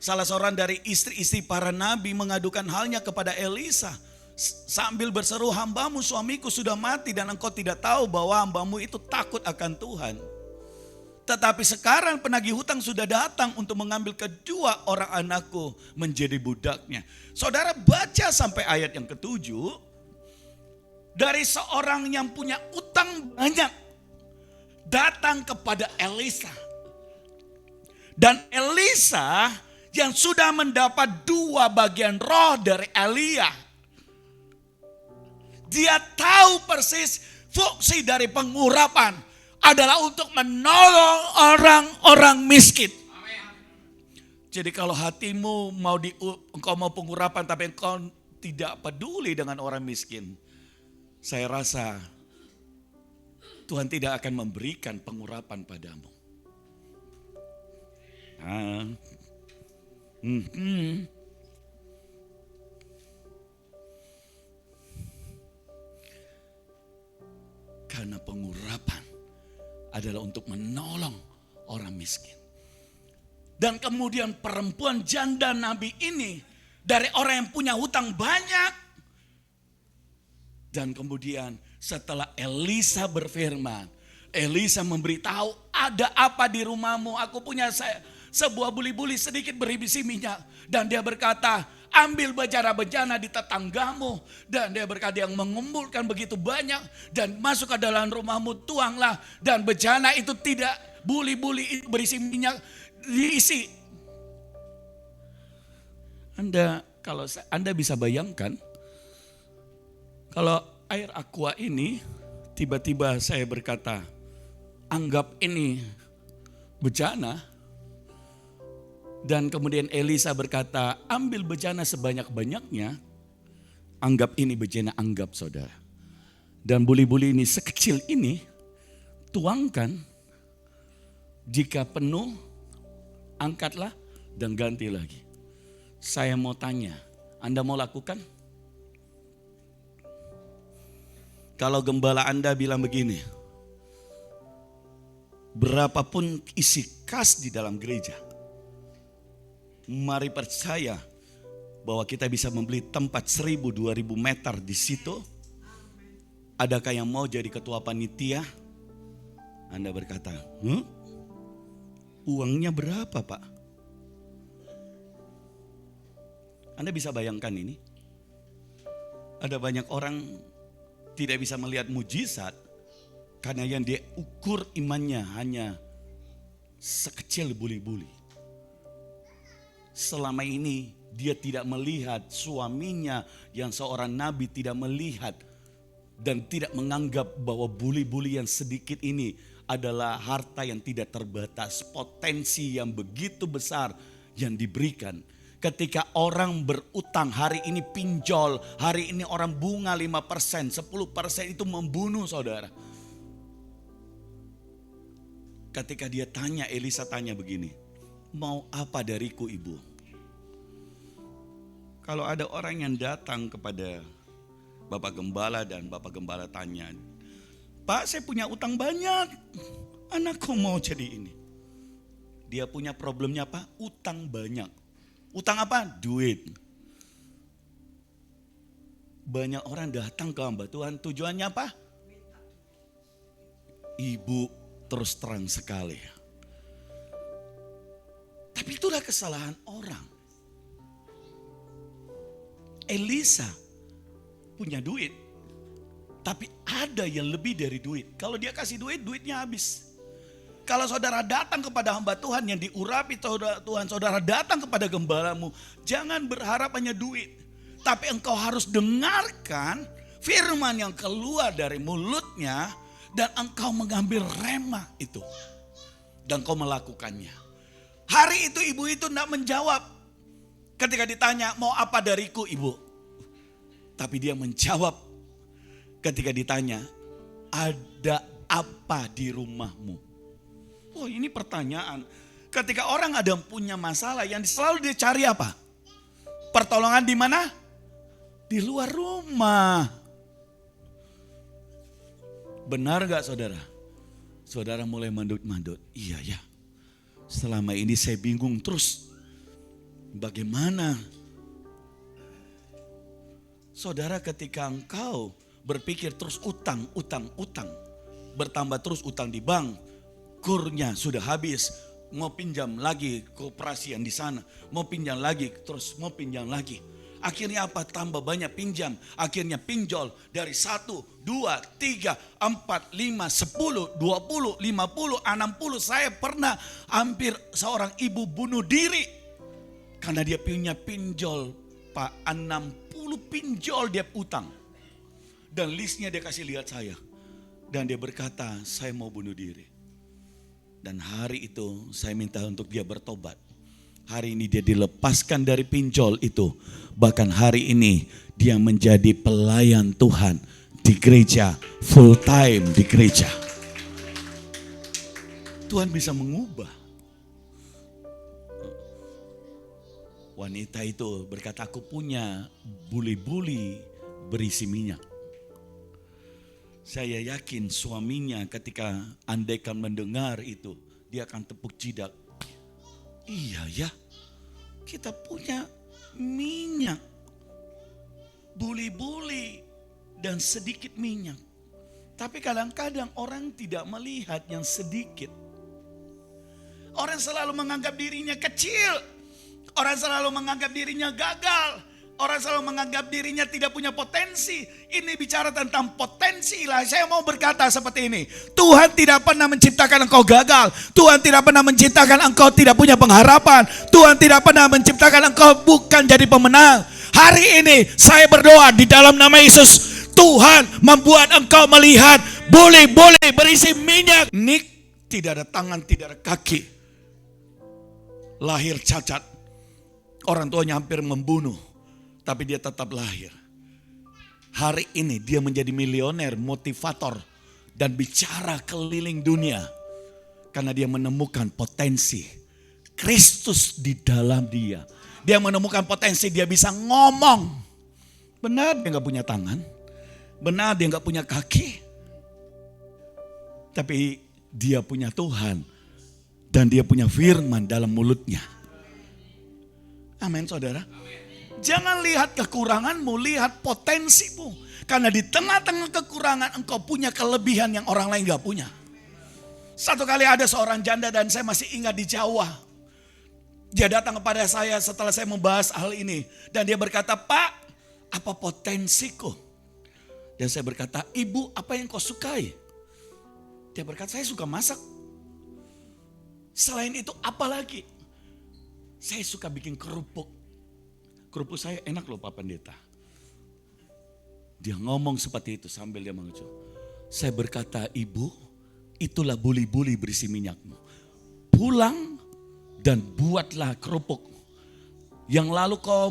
Salah seorang dari istri-istri para nabi mengadukan halnya kepada Elisa sambil berseru, hambamu suamiku sudah mati dan engkau tidak tahu bahwa hambamu itu takut akan Tuhan. Tetapi sekarang penagih hutang sudah datang untuk mengambil kedua orang anakku menjadi budaknya. Saudara baca sampai ayat yang ke-7. Dari seorang yang punya utang banyak datang kepada Elisa. Dan Elisa yang sudah mendapat 2 bagian roh dari Elia. Dia tahu persis fungsi dari pengurapan adalah untuk menolong orang-orang miskin. Jadi kalau hatimu engkau mau pengurapan tapi engkau tidak peduli dengan orang miskin, saya rasa Tuhan tidak akan memberikan pengurapan padamu. Karena pengurapan adalah untuk menolong orang miskin. Dan kemudian perempuan janda nabi ini dari orang yang punya hutang banyak. Dan kemudian setelah Elisa berfirman, Elisa memberitahu, ada apa di rumahmu? Aku punya sebuah buli-buli sedikit berisi minyak. Dan dia berkata, ambil bejana-bejana di tetanggamu. Dan dia berkata, yang mengumpulkan begitu banyak dan masuk ke dalam rumahmu, tuanglah. Dan bejana itu tidak, buli-buli itu berisi minyak diisi. Kalau Anda bisa bayangkan, kalau air aqua ini tiba-tiba saya berkata, anggap ini bejana. Dan kemudian Elisa berkata, ambil bejana sebanyak-banyaknya. Anggap ini bejana, anggap saudara. Dan buli-buli ini sekecil ini, tuangkan. Jika penuh, angkatlah dan ganti lagi. Saya mau tanya, Anda mau lakukan? Kalau gembala Anda bilang begini, berapapun isi kas di dalam gereja, mari percaya bahwa kita bisa membeli tempat 1.000-2.000 meter di situ. Adakah yang mau jadi ketua panitia? Anda berkata, uangnya berapa Pak? Anda bisa bayangkan ini? Ada banyak orang tidak bisa melihat mujizat karena yang dia ukur imannya hanya sekecil buli-buli. Selama ini dia tidak melihat suaminya yang seorang nabi tidak melihat dan tidak menganggap bahwa buli-buli yang sedikit ini adalah harta yang tidak terbatas, potensi yang begitu besar yang diberikan. Ketika orang berutang, hari ini pinjol, hari ini orang bunga 5%, 10% itu membunuh saudara. Ketika dia tanya, Elisa tanya begini, mau apa dariku ibu? Kalau ada orang yang datang kepada Bapak Gembala dan Bapak Gembala tanya, Pak saya punya utang banyak, anakku mau jadi ini. Dia punya problemnya apa? Utang banyak. Utang apa? Duit. Banyak orang datang ke hamba Tuhan tujuannya apa? Ibu terus terang sekali. Tapi itulah kesalahan orang. Elisa punya duit, tapi ada yang lebih dari duit. Kalau dia kasih duit, duitnya habis. Kalau saudara datang kepada hamba Tuhan yang diurapi Tuhan, saudara datang kepada gembalamu, jangan berharap hanya duit. Tapi engkau harus dengarkan firman yang keluar dari mulutnya dan engkau mengambil rema itu. Dan engkau melakukannya. Hari itu ibu itu tidak menjawab ketika ditanya mau apa dariku ibu. Tapi dia menjawab ketika ditanya ada apa di rumahmu. Oh ini pertanyaan. Ketika orang ada punya masalah yang selalu dia cari apa? Pertolongan di mana? Di luar rumah. Benar gak saudara? Saudara mulai mandut-mandut. Iya ya. Selama ini saya bingung terus. Bagaimana? Saudara ketika engkau berpikir terus utang. Bertambah terus utang di bank. Kurnya sudah habis, mau pinjam lagi koperasi yang di sana, mau pinjam lagi, terus mau pinjam lagi. Akhirnya apa? Tambah banyak pinjam, akhirnya pinjol dari 1, 2, 3, 4, 5, 10, 20, 50, 60. Saya pernah hampir seorang ibu bunuh diri karena dia punya pinjol, Pak, 60 pinjol dia utang. Dan listnya dia kasih lihat saya. Dan dia berkata, saya mau bunuh diri. Dan hari itu saya minta untuk dia bertobat. Hari ini dia dilepaskan dari pinjol itu. Bahkan hari ini dia menjadi pelayan Tuhan di gereja, full time di gereja. Tuhan bisa mengubah. Wanita itu berkata, aku punya buli-buli berisi minyak. Saya yakin suaminya ketika andaikan mendengar itu, dia akan tepuk jidat. Iya ya, kita punya minyak, buli-buli dan sedikit minyak. Tapi kadang-kadang orang tidak melihat yang sedikit. Orang selalu menganggap dirinya kecil. Orang selalu menganggap dirinya gagal. Orang selalu menganggap dirinya tidak punya potensi. Ini bicara tentang potensi lah. Saya mau berkata seperti ini. Tuhan tidak pernah menciptakan engkau gagal. Tuhan tidak pernah menciptakan engkau tidak punya pengharapan. Tuhan tidak pernah menciptakan engkau bukan jadi pemenang. Hari ini saya berdoa di dalam nama Yesus. Tuhan membuat engkau melihat buli-buli berisi minyak. Nik tidak ada tangan, tidak ada kaki. Lahir cacat. Orang tuanya hampir membunuh. Tapi dia tetap lahir. Hari ini dia menjadi milioner, motivator. Dan bicara keliling dunia. Karena dia menemukan potensi Kristus di dalam dia. Dia menemukan potensi dia bisa ngomong. Benar dia gak punya tangan. Benar dia gak punya kaki. Tapi dia punya Tuhan. Dan dia punya firman dalam mulutnya. Amin saudara. Jangan lihat kekuranganmu, lihat potensimu. Karena di tengah-tengah kekurangan engkau punya kelebihan yang orang lain gak punya. Satu kali ada seorang janda dan saya masih ingat di Jawa. Dia datang kepada saya setelah saya membahas hal ini. Dan dia berkata, Pak, apa potensiku? Dan saya berkata, Ibu apa yang kau sukai? Dia berkata, saya suka masak. Selain itu apa lagi? Saya suka bikin kerupuk. Kerupuk saya enak loh Pak Pendeta. Dia ngomong seperti itu sambil dia mengucap. Saya berkata, Ibu, itulah buli-buli berisi minyakmu. Pulang dan buatlah kerupuk. Yang lalu kau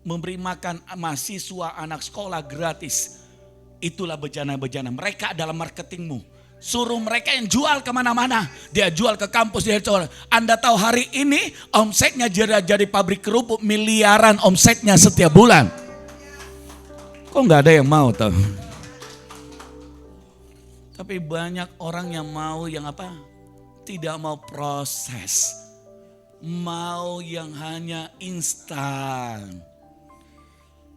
memberi makan mahasiswa anak sekolah gratis. Itulah bejana-bejana. Mereka adalah marketingmu. Suruh mereka yang jual kemana-mana. Dia jual ke kampus, dia jual. Anda tahu hari ini omsetnya jadi pabrik kerupuk miliaran omsetnya setiap bulan. Kok nggak ada yang mau tahu? Tapi banyak orang yang mau yang apa? Tidak mau proses. Mau yang hanya instan.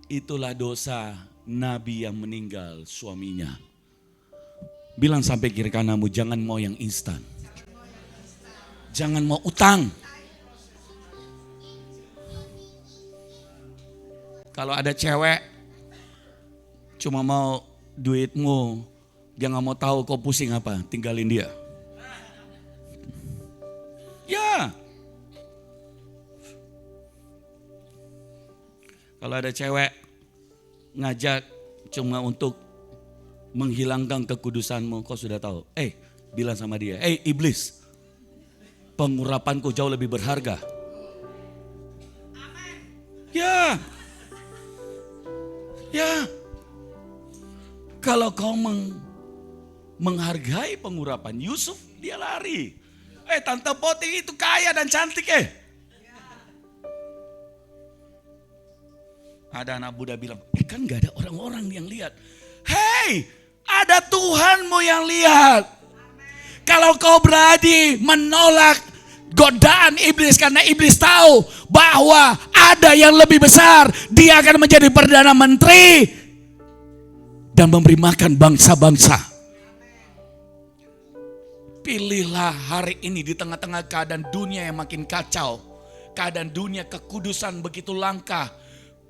Itulah dosa nabi yang meninggal suaminya. Bilang sampai kiri kananmu, jangan mau yang instan. Jangan mau utang. Kalau ada cewek cuma mau duitmu, dia nggak mau tahu kau pusing apa, tinggalin dia. Ya. Kalau ada cewek ngajak cuma untuk menghilangkan kekudusanmu, kau sudah tahu. Bilang sama dia, iblis, pengurapanku jauh lebih berharga. Ya. Ya, kalau kau menghargai pengurapan Yusuf, dia lari. Tante Poti itu kaya dan cantik Ada anak muda bilang, kan gak ada orang-orang yang lihat. Hei, ada Tuhanmu yang lihat. Kalau kau berani menolak godaan iblis karena iblis tahu bahwa ada yang lebih besar, dia akan menjadi perdana menteri dan memberi makan bangsa-bangsa. Pilihlah hari ini di tengah-tengah keadaan dunia yang makin kacau, keadaan dunia kekudusan begitu langka.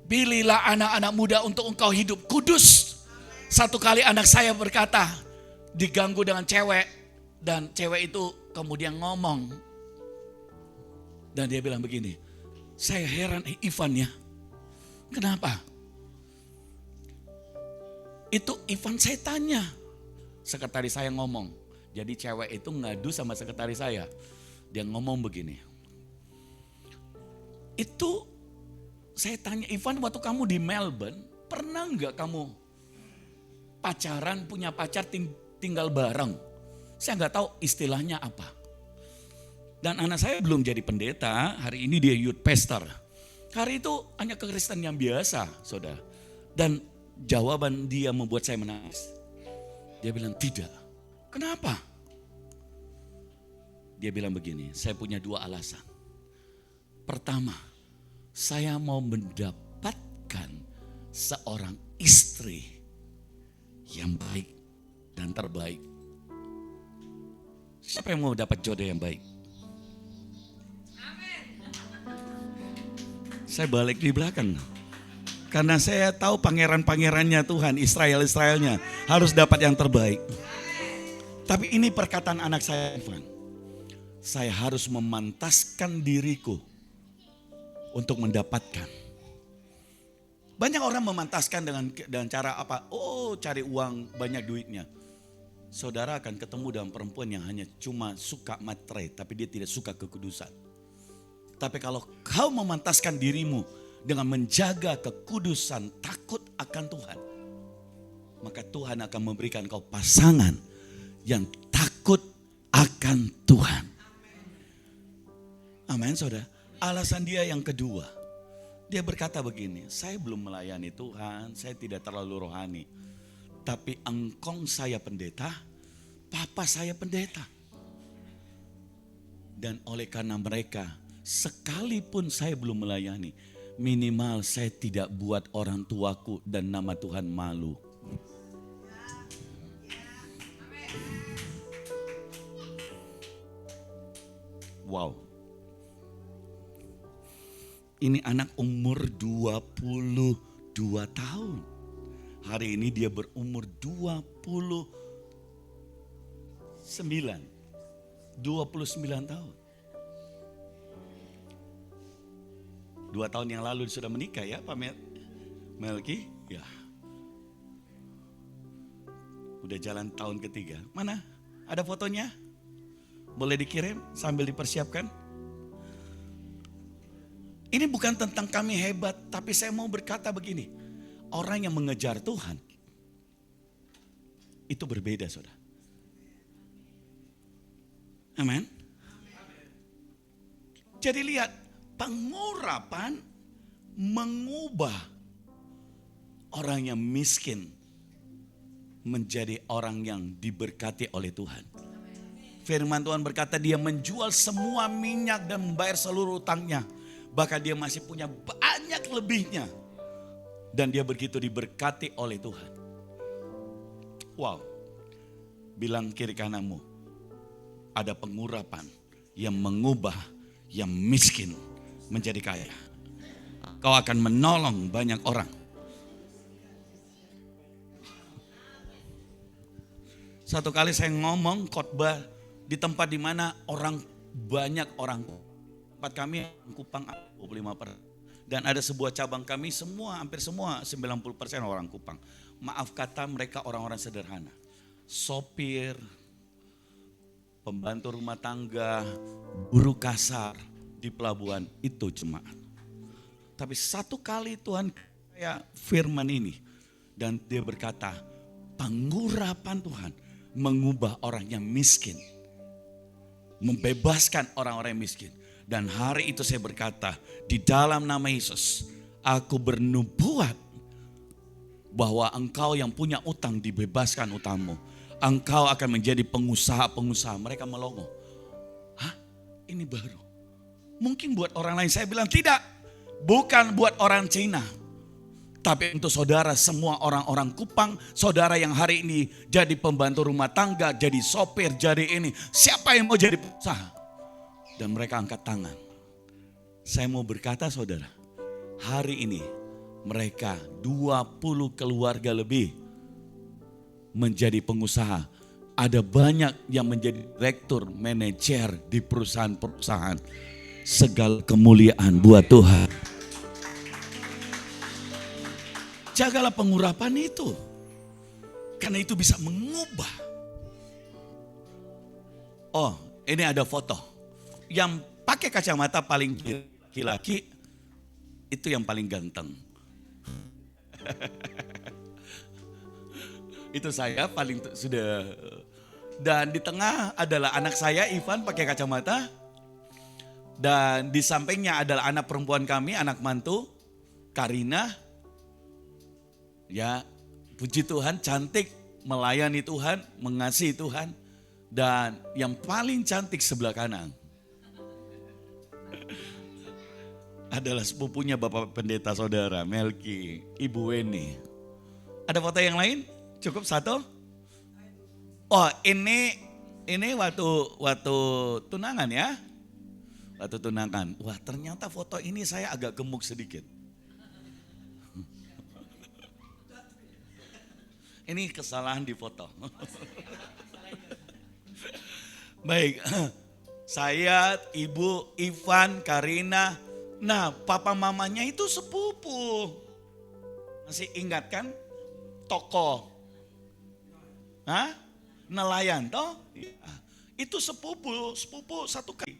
Pilihlah anak-anak muda untuk engkau hidup kudus. Satu kali anak saya berkata, diganggu dengan cewek, dan cewek itu kemudian ngomong. Dan dia bilang begini, saya heran Ivan ya, kenapa? Itu Ivan saya tanya, sekretaris saya ngomong. Jadi cewek itu ngadu sama sekretaris saya. Dia ngomong begini, itu saya tanya Ivan, waktu kamu di Melbourne, pernah nggak kamu pacaran, punya pacar tinggal bareng? Saya nggak tahu istilahnya apa. Dan anak saya belum jadi pendeta, hari ini dia youth pastor. Hari itu hanya kekristen yang biasa, saudara. Dan jawaban dia membuat saya menangis. Dia bilang tidak. Kenapa? Dia bilang begini, saya punya 2 alasan. Pertama, saya mau mendapatkan seorang istri yang baik dan terbaik. Siapa yang mau dapat jodoh yang baik? Saya balik di belakang. Karena saya tahu pangeran-pangerannya Tuhan, Israel-Israelnya harus dapat yang terbaik. Tapi ini perkataan anak saya, Ivan. Saya harus memantaskan diriku untuk mendapatkan. Banyak orang memantaskan dengan cara apa? Cari uang, banyak duitnya. Saudara akan ketemu dengan perempuan yang hanya cuma suka materai, tapi dia tidak suka kekudusan. Tapi kalau kau memantaskan dirimu dengan menjaga kekudusan, takut akan Tuhan, maka Tuhan akan memberikan kau pasangan yang takut akan Tuhan. Amin, saudara. Alasan dia yang kedua, dia berkata begini, saya belum melayani Tuhan, saya tidak terlalu rohani. Tapi engkong saya pendeta, papa saya pendeta. Dan oleh karena mereka, sekalipun saya belum melayani, minimal saya tidak buat orang tuaku dan nama Tuhan malu. Wow. Ini anak umur 22 tahun. Hari ini dia berumur 29 tahun. 2 tahun yang lalu sudah menikah ya Pak Melki? Ya. Udah jalan tahun ketiga. Mana? Ada fotonya? Boleh dikirim sambil dipersiapkan? Ini bukan tentang kami hebat, tapi saya mau berkata begini. Orang yang mengejar Tuhan, itu berbeda saudara. Amin. Jadi lihat, pengurapan mengubah orang yang miskin menjadi orang yang diberkati oleh Tuhan. Firman Tuhan berkata dia menjual semua minyak dan membayar seluruh utangnya. Bahkan dia masih punya banyak lebihnya. Dan dia begitu diberkati oleh Tuhan. Wow. Bilang kiri kananmu, ada pengurapan yang mengubah yang miskin menjadi kaya. Kau akan menolong banyak orang. Satu kali saya ngomong khotbah di tempat di mana banyak orang. Tempat kami Kupang 25%. Dan ada sebuah cabang kami hampir semua 90% orang Kupang. Maaf kata mereka orang-orang sederhana. Sopir, pembantu rumah tangga, buruh kasar di pelabuhan, itu jemaat. Tapi satu kali Tuhan kayak firman ini. Dan dia berkata, pengurapan Tuhan mengubah orang yang miskin. Membebaskan orang-orang yang miskin. Dan hari itu saya berkata, di dalam nama Yesus, aku bernubuat bahwa engkau yang punya utang dibebaskan utangmu. Engkau akan menjadi pengusaha-pengusaha. Mereka melongo. Hah? Ini baru. Mungkin buat orang lain. Saya bilang tidak. Bukan buat orang Cina. Tapi untuk saudara semua orang-orang Kupang. Saudara yang hari ini jadi pembantu rumah tangga. Jadi sopir, jadi ini. Siapa yang mau jadi pengusaha? Dan mereka angkat tangan. Saya mau berkata saudara. Hari ini mereka 20 keluarga lebih menjadi pengusaha. Ada banyak yang menjadi direktur, manajer di perusahaan-perusahaan. Segala kemuliaan buat Tuhan. Jagalah pengurapan itu. Karena itu bisa mengubah. Oh, ini ada foto. Yang pakai kacamata paling laki-laki, itu yang paling ganteng. Itu saya paling sudah. Dan di tengah adalah anak saya Ivan pakai kacamata. Dan di sampingnya adalah anak perempuan kami, anak mantu Karina. Ya, puji Tuhan, cantik, melayani Tuhan, mengasihi Tuhan. Dan yang paling cantik sebelah kanan adalah sepupunya Bapak Pendeta Saudara Melki, Ibu Weni. Ada foto yang lain? Cukup satu? Oh, ini waktu tunangan ya. Waktu tunangan. Wah, ternyata foto ini saya agak gemuk sedikit. Ini kesalahan di foto. Baik. Saya, Ibu, Ivan, Karina. Nah, papa mamanya itu sepupu. Masih ingat kan? Toko. Hah? Nelayan toh? Ya. Itu sepupu satu kali.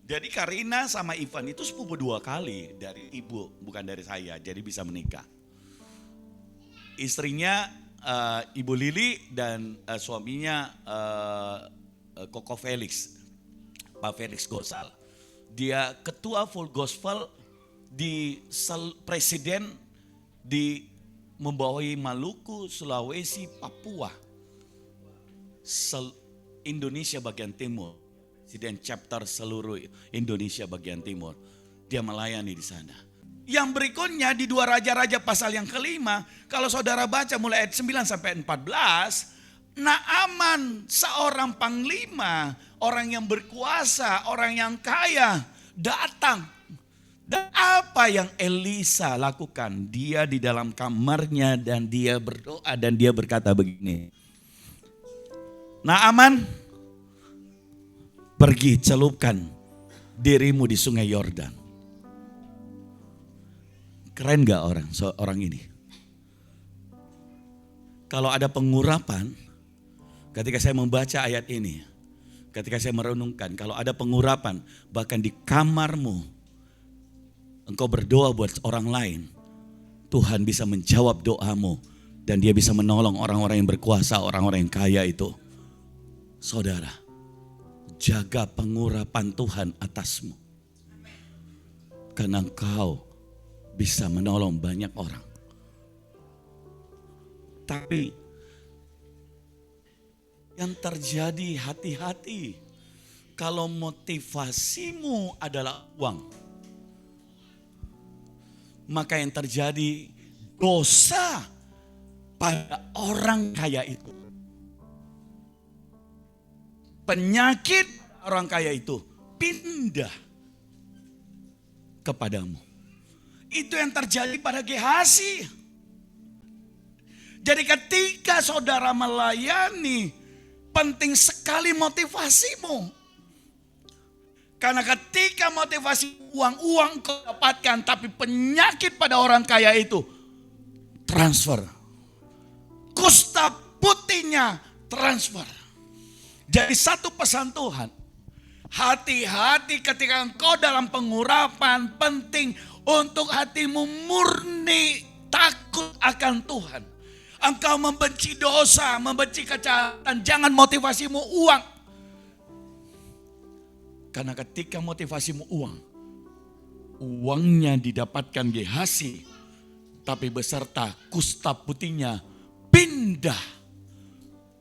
Jadi Karina sama Ivan itu sepupu 2 kali dari ibu, bukan dari saya. Jadi bisa menikah. Istrinya Ibu Lili dan suaminya Koko Felix, Pak Felix Gosal. Dia ketua full gospel di presiden di membawahi Maluku, Sulawesi, Papua, Indonesia bagian timur. Presiden chapter seluruh Indonesia bagian timur. Dia melayani di sana. Yang berikutnya di 2 Raja-Raja pasal yang kelima, kalau saudara baca mulai ayat 9 sampai 14, Naaman seorang panglima, orang yang berkuasa, orang yang kaya datang. Dan apa yang Elisa lakukan? Dia di dalam kamarnya dan dia berdoa dan dia berkata begini. Naaman, pergi celupkan dirimu di sungai Yordan. Keren gak orang ini? Kalau ada pengurapan, ketika saya membaca ayat ini, ketika saya merenungkan, kalau ada pengurapan, bahkan di kamarmu, engkau berdoa buat orang lain, Tuhan bisa menjawab doamu, dan dia bisa menolong orang-orang yang berkuasa, orang-orang yang kaya itu. Saudara, jaga pengurapan Tuhan atasmu. Karena engkau bisa menolong banyak orang. Tapi yang terjadi, hati-hati kalau motivasimu adalah uang. Maka yang terjadi dosa pada orang kaya itu. penyakit orang kaya itu pindah kepadamu. Itu yang terjadi pada Gehazi. Jadi ketika saudara melayani, penting sekali motivasimu. Karena ketika motivasi uang kau dapatkan, tapi penyakit pada orang kaya itu transfer. Kusta putihnya transfer. Jadi satu pesan Tuhan, hati-hati ketika engkau dalam pengurapan, penting untuk hatimu murni takut akan Tuhan. Engkau membenci dosa, membenci kejahatan, jangan motivasimu uang. Karena ketika motivasimu uang, uangnya didapatkan Gehazi, tapi beserta kusta putihnya pindah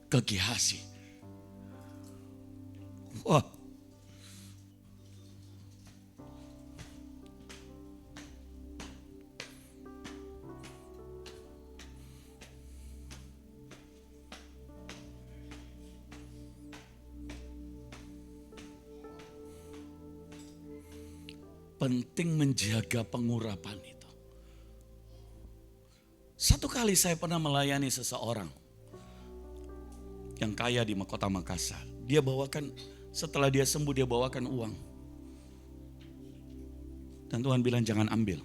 ke Gehazi. Wah. Penting menjaga pengurapan itu. Satu kali saya pernah melayani seseorang yang kaya di kota Makassar. Dia bawakan, setelah dia sembuh dia bawakan uang. Dan Tuhan bilang jangan ambil.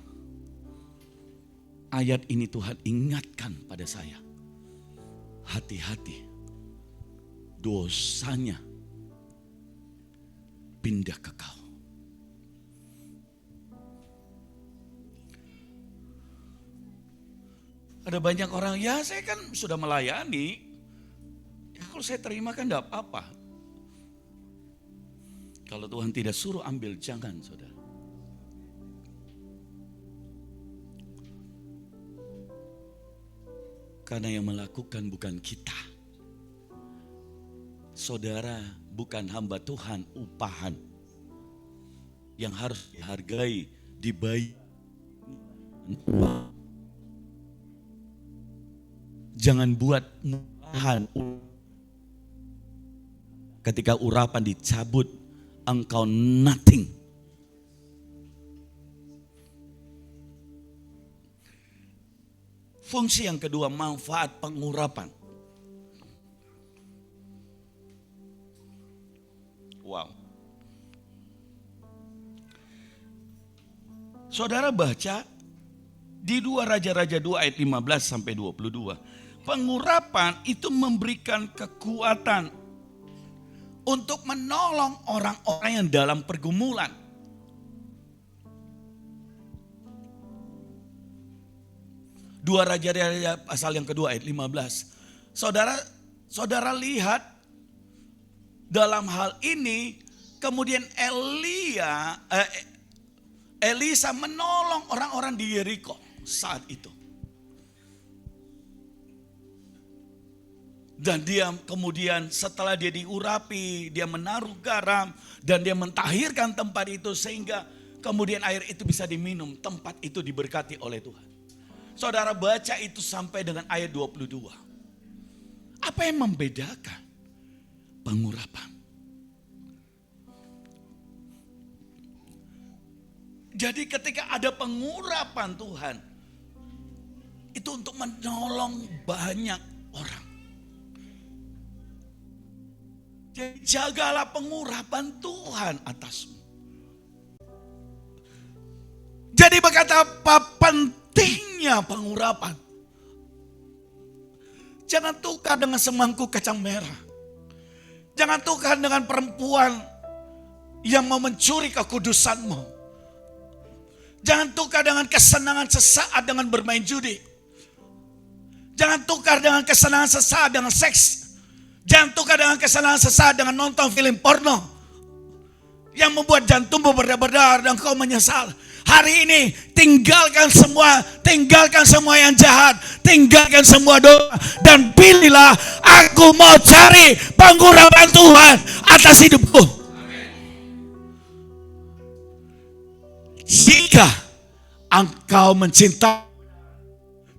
Ayat ini Tuhan ingatkan pada saya. Hati-hati. Dosanya pindah ke kau. Ada banyak orang, ya saya kan sudah melayani. Ya, kalau saya terima kan enggak apa-apa. Kalau Tuhan tidak suruh ambil, jangan saudara. Karena yang melakukan bukan kita. Saudara bukan hamba Tuhan, upahan. Yang harus dihargai, dibayar. Jangan buat murahan. Ketika urapan dicabut, engkau nothing. Fungsi yang kedua, manfaat pengurapan. Wow. Saudara baca di 2 Raja-Raja 2 ayat 15 sampai 22. Pengurapan itu memberikan kekuatan untuk menolong orang-orang yang dalam pergumulan. Dua Raja-Raja pasal yang kedua ayat 15. Saudara lihat dalam hal ini kemudian Elisa menolong orang-orang di Yeriko saat itu. Dan dia kemudian setelah dia diurapi, dia menaruh garam dan dia mentahirkan tempat itu sehingga kemudian air itu bisa diminum. Tempat itu diberkati oleh Tuhan. Saudara baca itu sampai dengan ayat 22. Apa yang membedakan pengurapan? Jadi ketika ada pengurapan Tuhan, itu untuk menolong banyak orang. Jadi jagalah pengurapan Tuhan atasmu. Jadi berkata apa pentingnya pengurapan. Jangan tukar dengan semangkuk kacang merah. Jangan tukar dengan perempuan yang mau mencuri kekudusanmu. Jangan tukar dengan kesenangan sesaat dengan bermain judi. Jangan tukar dengan kesenangan sesaat dengan seks. Jangan tukar dengan kesenangan sesaat dengan nonton film porno. Yang membuat jantungmu berdebar-debar dan kau menyesal. Hari ini tinggalkan semua yang jahat. Tinggalkan semua dosa. Dan pilihlah, aku mau cari pengurapan Tuhan atas hidupku. Jika engkau mencintai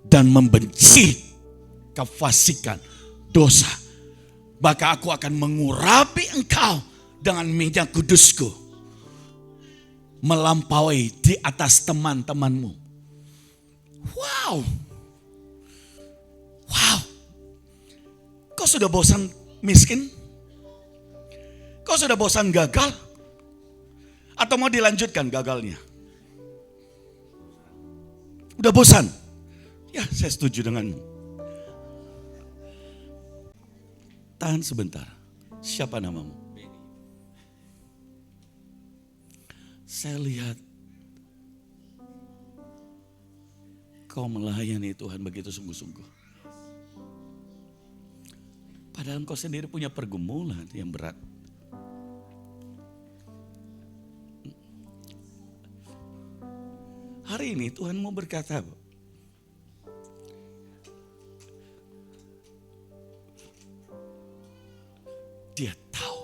dan membenci kefasikan, dosa, maka aku akan mengurapi engkau dengan minyak kudusku, melampaui di atas teman-temanmu. Wow. Wow. Kau sudah bosan miskin? Kau sudah bosan gagal? Atau mau dilanjutkan gagalnya? Udah bosan? Ya, saya setuju denganmu. Tahan sebentar. Siapa namamu? Saya lihat kau melayani Tuhan begitu sungguh-sungguh. Padahal kau sendiri punya pergumulan yang berat. Hari ini Tuhan mau berkata, Dia tahu.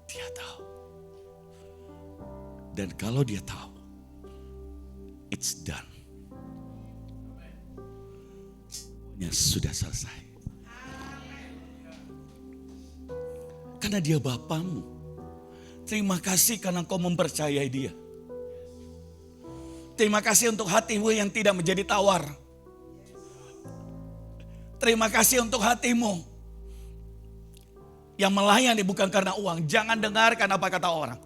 Dia tahu. Dan kalau dia tahu, it's done. Semuanya sudah selesai. Karena dia Bapamu. Terima kasih karena kau mempercayai dia. Terima kasih untuk hatimu yang tidak menjadi tawar. Terima kasih untuk hatimu yang melayani bukan karena uang. Jangan dengarkan apa kata orang.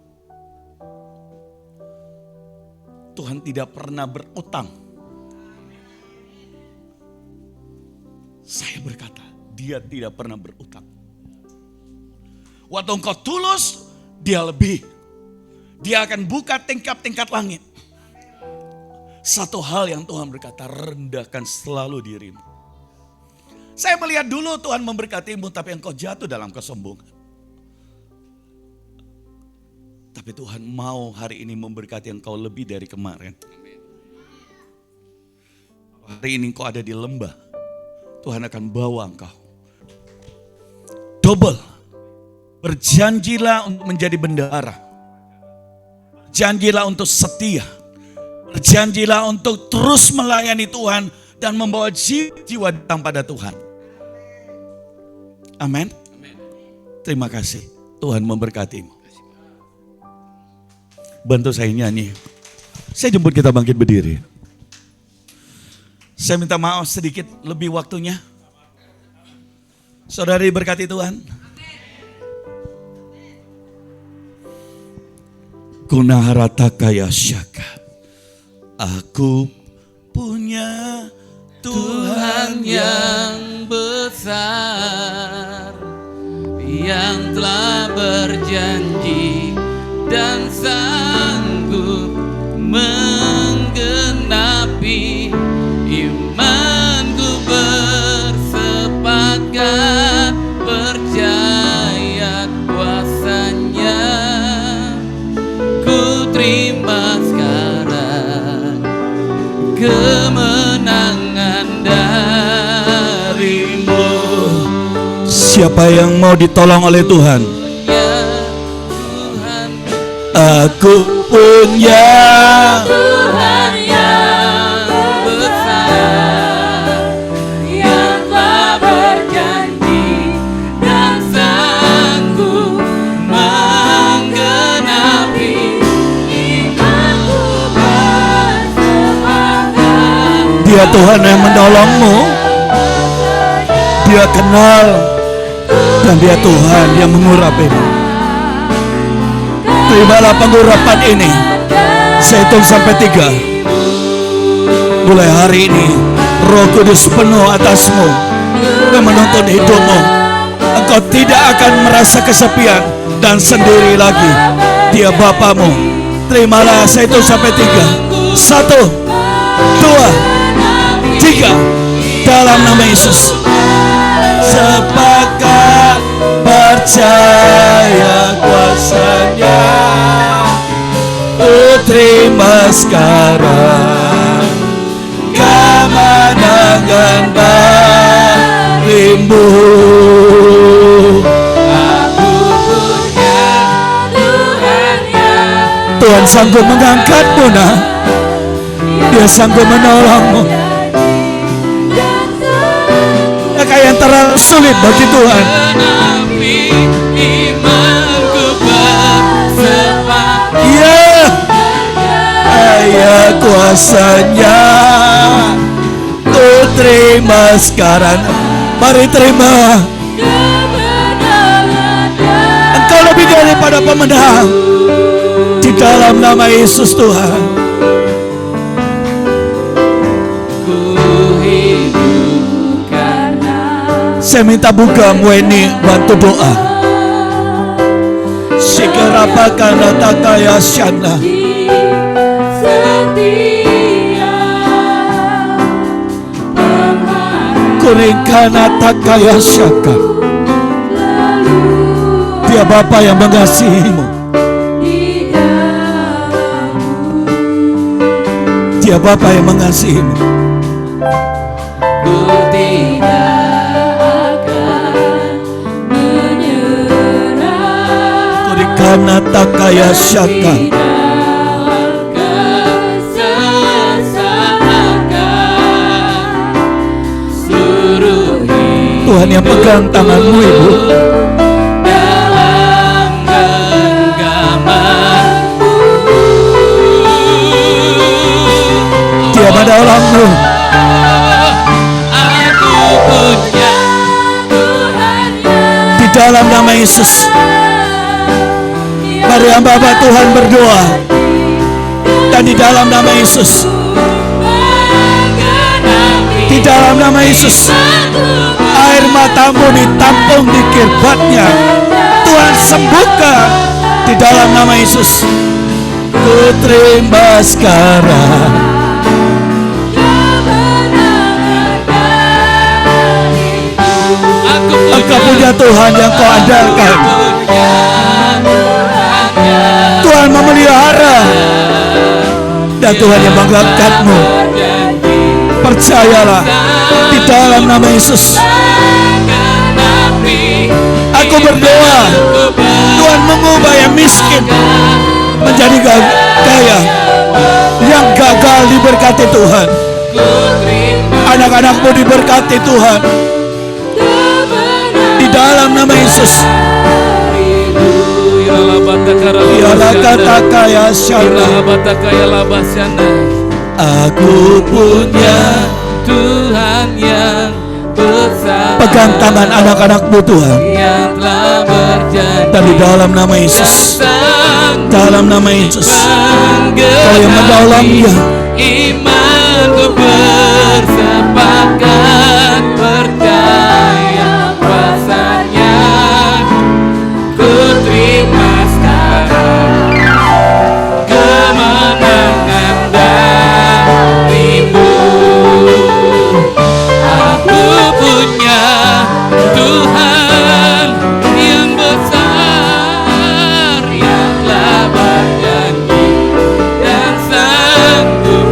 Tuhan tidak pernah berutang. Saya berkata, dia tidak pernah berutang. Waktu engkau tulus, dia lebih. Dia akan buka tingkat-tingkat langit. Satu hal yang Tuhan berkata, rendahkan selalu dirimu. Saya melihat dulu Tuhan memberkatimu, tapi engkau jatuh dalam kesombongan. Tapi Tuhan mau hari ini memberkati engkau lebih dari kemarin. Hari ini engkau ada di lembah, Tuhan akan bawa engkau double. Berjanjilah untuk menjadi bendahara. Janjilah untuk setia. Berjanjilah untuk terus melayani Tuhan dan membawa jiwa datang pada Tuhan. Amin. Terima kasih. Tuhan memberkatimu. Bantu saya nyanyi. Saya jemput kita bangkit berdiri. Saya minta maaf sedikit lebih waktunya. Saudari berkati Tuhan. Kunaharataka syaka. Aku punya Tuhan yang besar, yang telah berjanji dan sanggup menggenapi. Imanku bersepakat percaya kuasanya. Ku terima sekarang kemenangan darimu. Siapa yang mau ditolong oleh Tuhan? Tuhan, Aku punya Tuhan yang besar, yang telah berjanji dan sanggup menggenapi. Imanku bersepakat. Dia Tuhan yang menolongmu. Dia kenal dan dia Tuhan yang mengurapimu. Terimalah pengurapan ini. Saya hitung sampai 3. Mulai hari ini Roh Kudus penuh atasmu dan menuntun hidupmu. Engkau tidak akan merasa kesepian dan sendiri lagi. Dia Bapamu. Terimalah, saya hitung sampai 3. 1, 2, 3. Dalam nama Yesus. Sepakat percaya kuasanya. Ku terima sekarang kemenangan darimu. Aku punya Tuhan yang Tuhan sanggup mengangkatmu, nah. Dia sanggup menolongmu. terlalu sulit bagi Tuhan. Genapi imanku bersepakatan. Iya, ayah kuasanya ku terima sekarang. Mari terima. Engkau lebih daripada pemenang di dalam nama Yesus Tuhan. Saya minta buka Mweni bantu doa. Sikerapaka natakaya syana. Kuringkana takaya syaka. Dia Bapa yang mengasihimu. Dia Bapa yang mengasihimu. Ku tidak akan menyerah. Kurikana takaya syaka. Tuhan yang pegang tanganmu, Ibu. Dalam genggamanmu, Dia menolongmu. aku punya Tuhan yang Di dalam nama Yesus. Mari hamba Tuhan berdoa. Dan di dalam nama Yesus. Di dalam nama Yesus. Air matamu ditampung di kirbatnya. Tuhan sembuhkan di dalam nama Yesus. Ku terima sekarang. Engkau punya Tuhan yang kau andalkan. Tuhan memelihara. Dan Tuhan yang mengangkatmu. Percayalah di dalam nama Yesus. Aku berdoa Tuhan mengubah yang miskin menjadi kaya, yang gagal diberkati Tuhan. Anak-anakmu diberkati Tuhan di dalam nama Yesus. Ialah kata kaya syana. Aku punya Tuhan yang besar, pegang tangan anak-anakmu Tuhan. yang telah berjanji Dan di dalam nama Yesus. Dalam nama Yesus. Kau yang menolongnya. Imanku bersepakat, percaya kuasanya. Ku terima sekarang kemenangan darimu. Aku punya Tuhan yang besar, yang telah berjanji dan sanggup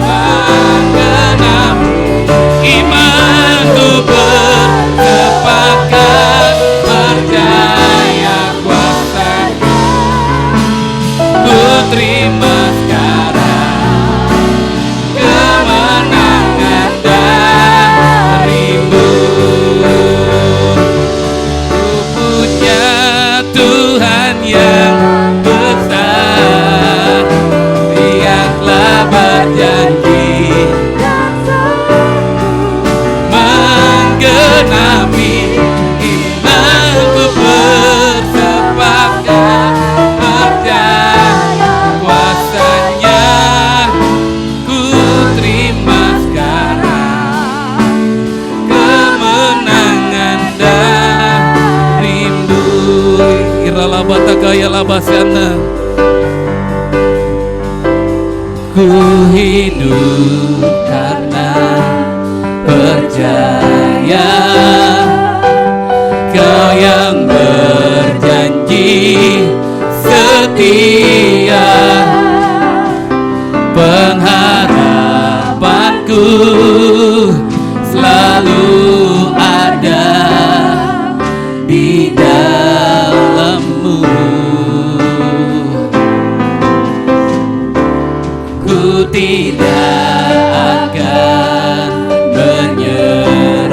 menggenapi. Imanku bersepakat, percaya kuasanya. Ku terima sekarang kemenangan darimu. Ku punya Tuhan yang besar, yang telah berjanji menggenapi. Imanku bersepakat, percaya kuasanya. Ku terima sekarang kemenangan darimu. Irala batakaya labasana. Ku hidup karena percaya. Kau yang berjanji setia, pengharapanku selalu ada di dalam-Mu. Ku tidak akan menyerah.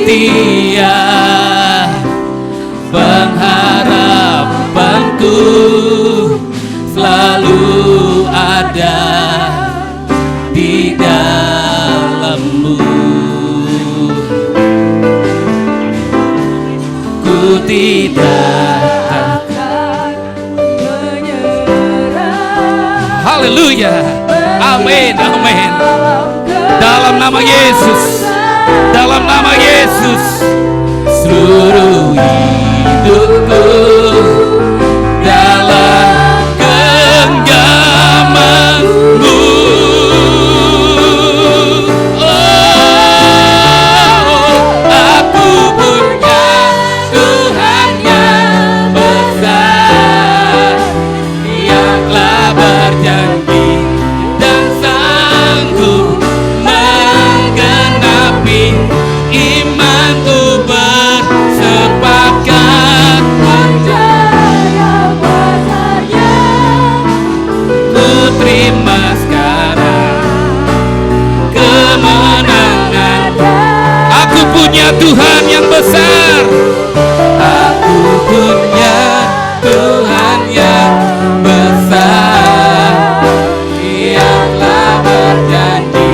setia, pengharapanku selalu ada di dalam-Mu. Ku tidak akan menyerah. Haleluya. Amin, amin. Dalam nama Yesus, dalam nama Yesus, Seluruh hidupku dalam genggaman-Mu. Oh, aku punya Tuhan yang besar, yang telah berjanji dan sanggup menggenapi imanku bersepakat. Percaya kuasanya, ku terima sekarang kemenangan. aku punya Tuhan yang besar. Aku punya Tuhan yang besar, yang telah berjanji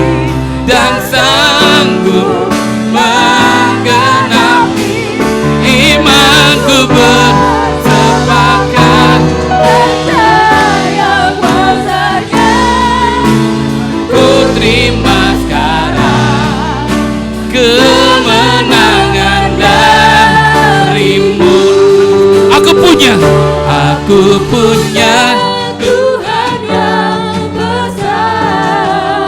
dan sanggup menggenapi imanku bersepakat. Percaya kuasanya, ku terima sekarang kemenangan dari-Mu. Aku punya Tuhan yang besar,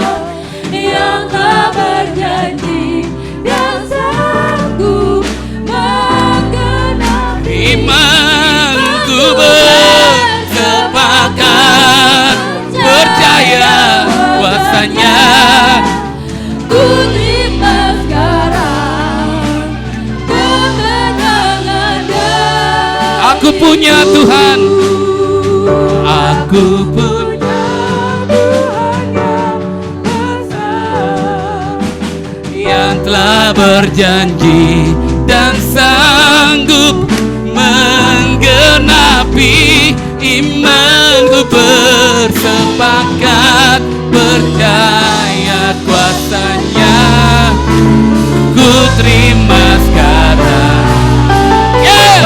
yang telah berjanji dan sanggup menggenapi imanku bersepakat. Percaya kuasanya. Ku terima sekarang kemenangan dari. Aku punya Tuhan. Aku punya Tuhan yang besar, yang telah berjanji dan sanggup menggenapi imanku bersepakat. Percaya kuasanya, ku terima sekarang. Yeah.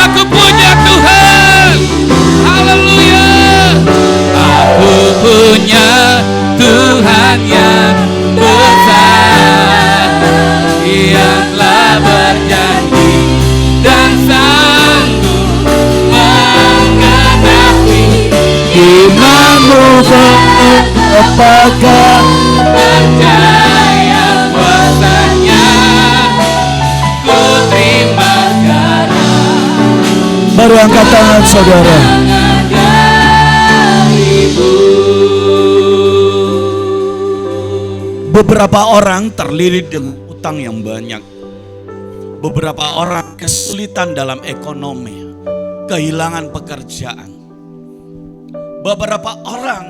Aku punya Tuhan. Haleluya. Aku punya Tuhan yang besar, yang telah berjanji dan sanggup menggenapi imanmu bersepakat. Percaya kuasanya, ku terima sekarang Baru angkat tangan saudara. Beberapa orang terlilit dengan utang yang banyak. Beberapa orang kesulitan dalam ekonomi, kehilangan pekerjaan. Beberapa orang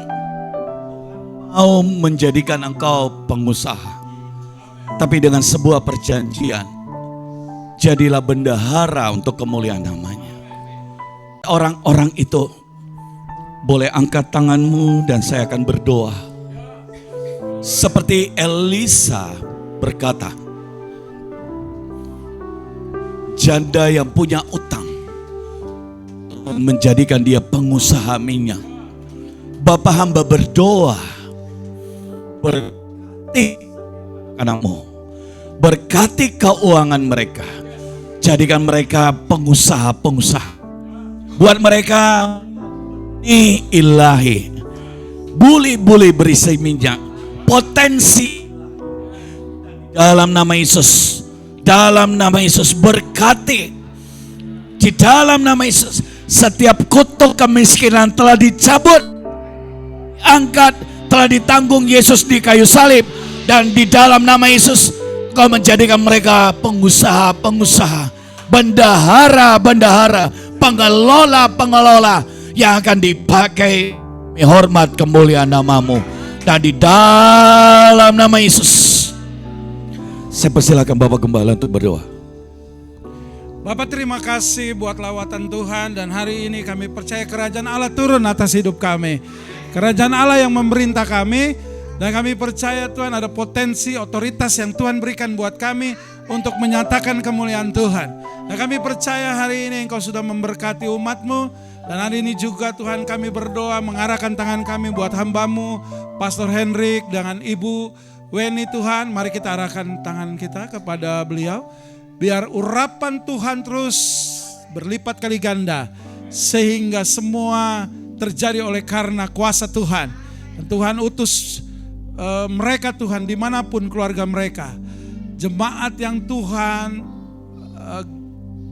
mau menjadikan engkau pengusaha, tapi dengan sebuah perjanjian, jadilah bendahara untuk kemuliaan namanya. Orang-orang itu boleh angkat tanganmu dan saya akan berdoa. Seperti Elisa berkata, janda yang punya utang menjadikan dia pengusaha minyak. Bapa hamba berdoa, berkati anakmu, berkati keuangan mereka, jadikan mereka pengusaha-pengusaha. Buat mereka ini ilahi, buli-buli berisi minyak, potensi. Dalam nama Yesus, dalam nama Yesus berkati. Di dalam nama Yesus, setiap kutuk kemiskinan telah dicabut, angkat, telah ditanggung Yesus di kayu salib. Dan di dalam nama Yesus, Kau menjadikan mereka pengusaha-pengusaha, bendahara-bendahara, pengelola-pengelola yang akan dipakai hormat kemuliaan namamu. Dan di dalam nama Yesus, Saya persilakan Bapak Gembala untuk berdoa. Bapak terima kasih buat lawatan Tuhan, dan hari ini kami percaya kerajaan Allah turun atas hidup kami. Kerajaan Allah yang memerintah kami, dan kami percaya Tuhan ada potensi otoritas yang Tuhan berikan buat kami untuk menyatakan kemuliaan Tuhan. Dan kami percaya hari ini Engkau sudah memberkati umat-Mu, dan hari ini juga Tuhan kami berdoa mengarahkan tangan kami buat hamba-Mu, Pastor Hendrik dengan Ibu Weni Tuhan. Mari kita arahkan tangan kita kepada beliau. Biar urapan Tuhan terus berlipat kali ganda, sehingga semua terjadi oleh karena kuasa Tuhan. Dan Tuhan utus mereka Tuhan dimanapun keluarga mereka. Jemaat yang Tuhan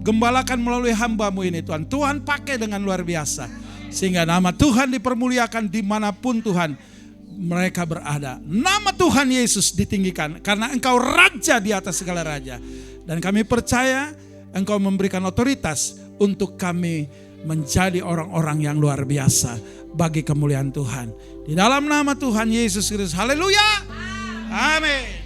gembalakan melalui hamba-Mu ini Tuhan. Tuhan pakai dengan luar biasa. Sehingga nama Tuhan dipermuliakan dimanapun Tuhan mereka berada. Nama Tuhan Yesus ditinggikan karena Engkau Raja di atas segala raja. Dan kami percaya Engkau memberikan otoritas untuk kami menjadi orang-orang yang luar biasa bagi kemuliaan Tuhan. Di dalam nama Tuhan Yesus Kristus. Haleluya. Amin.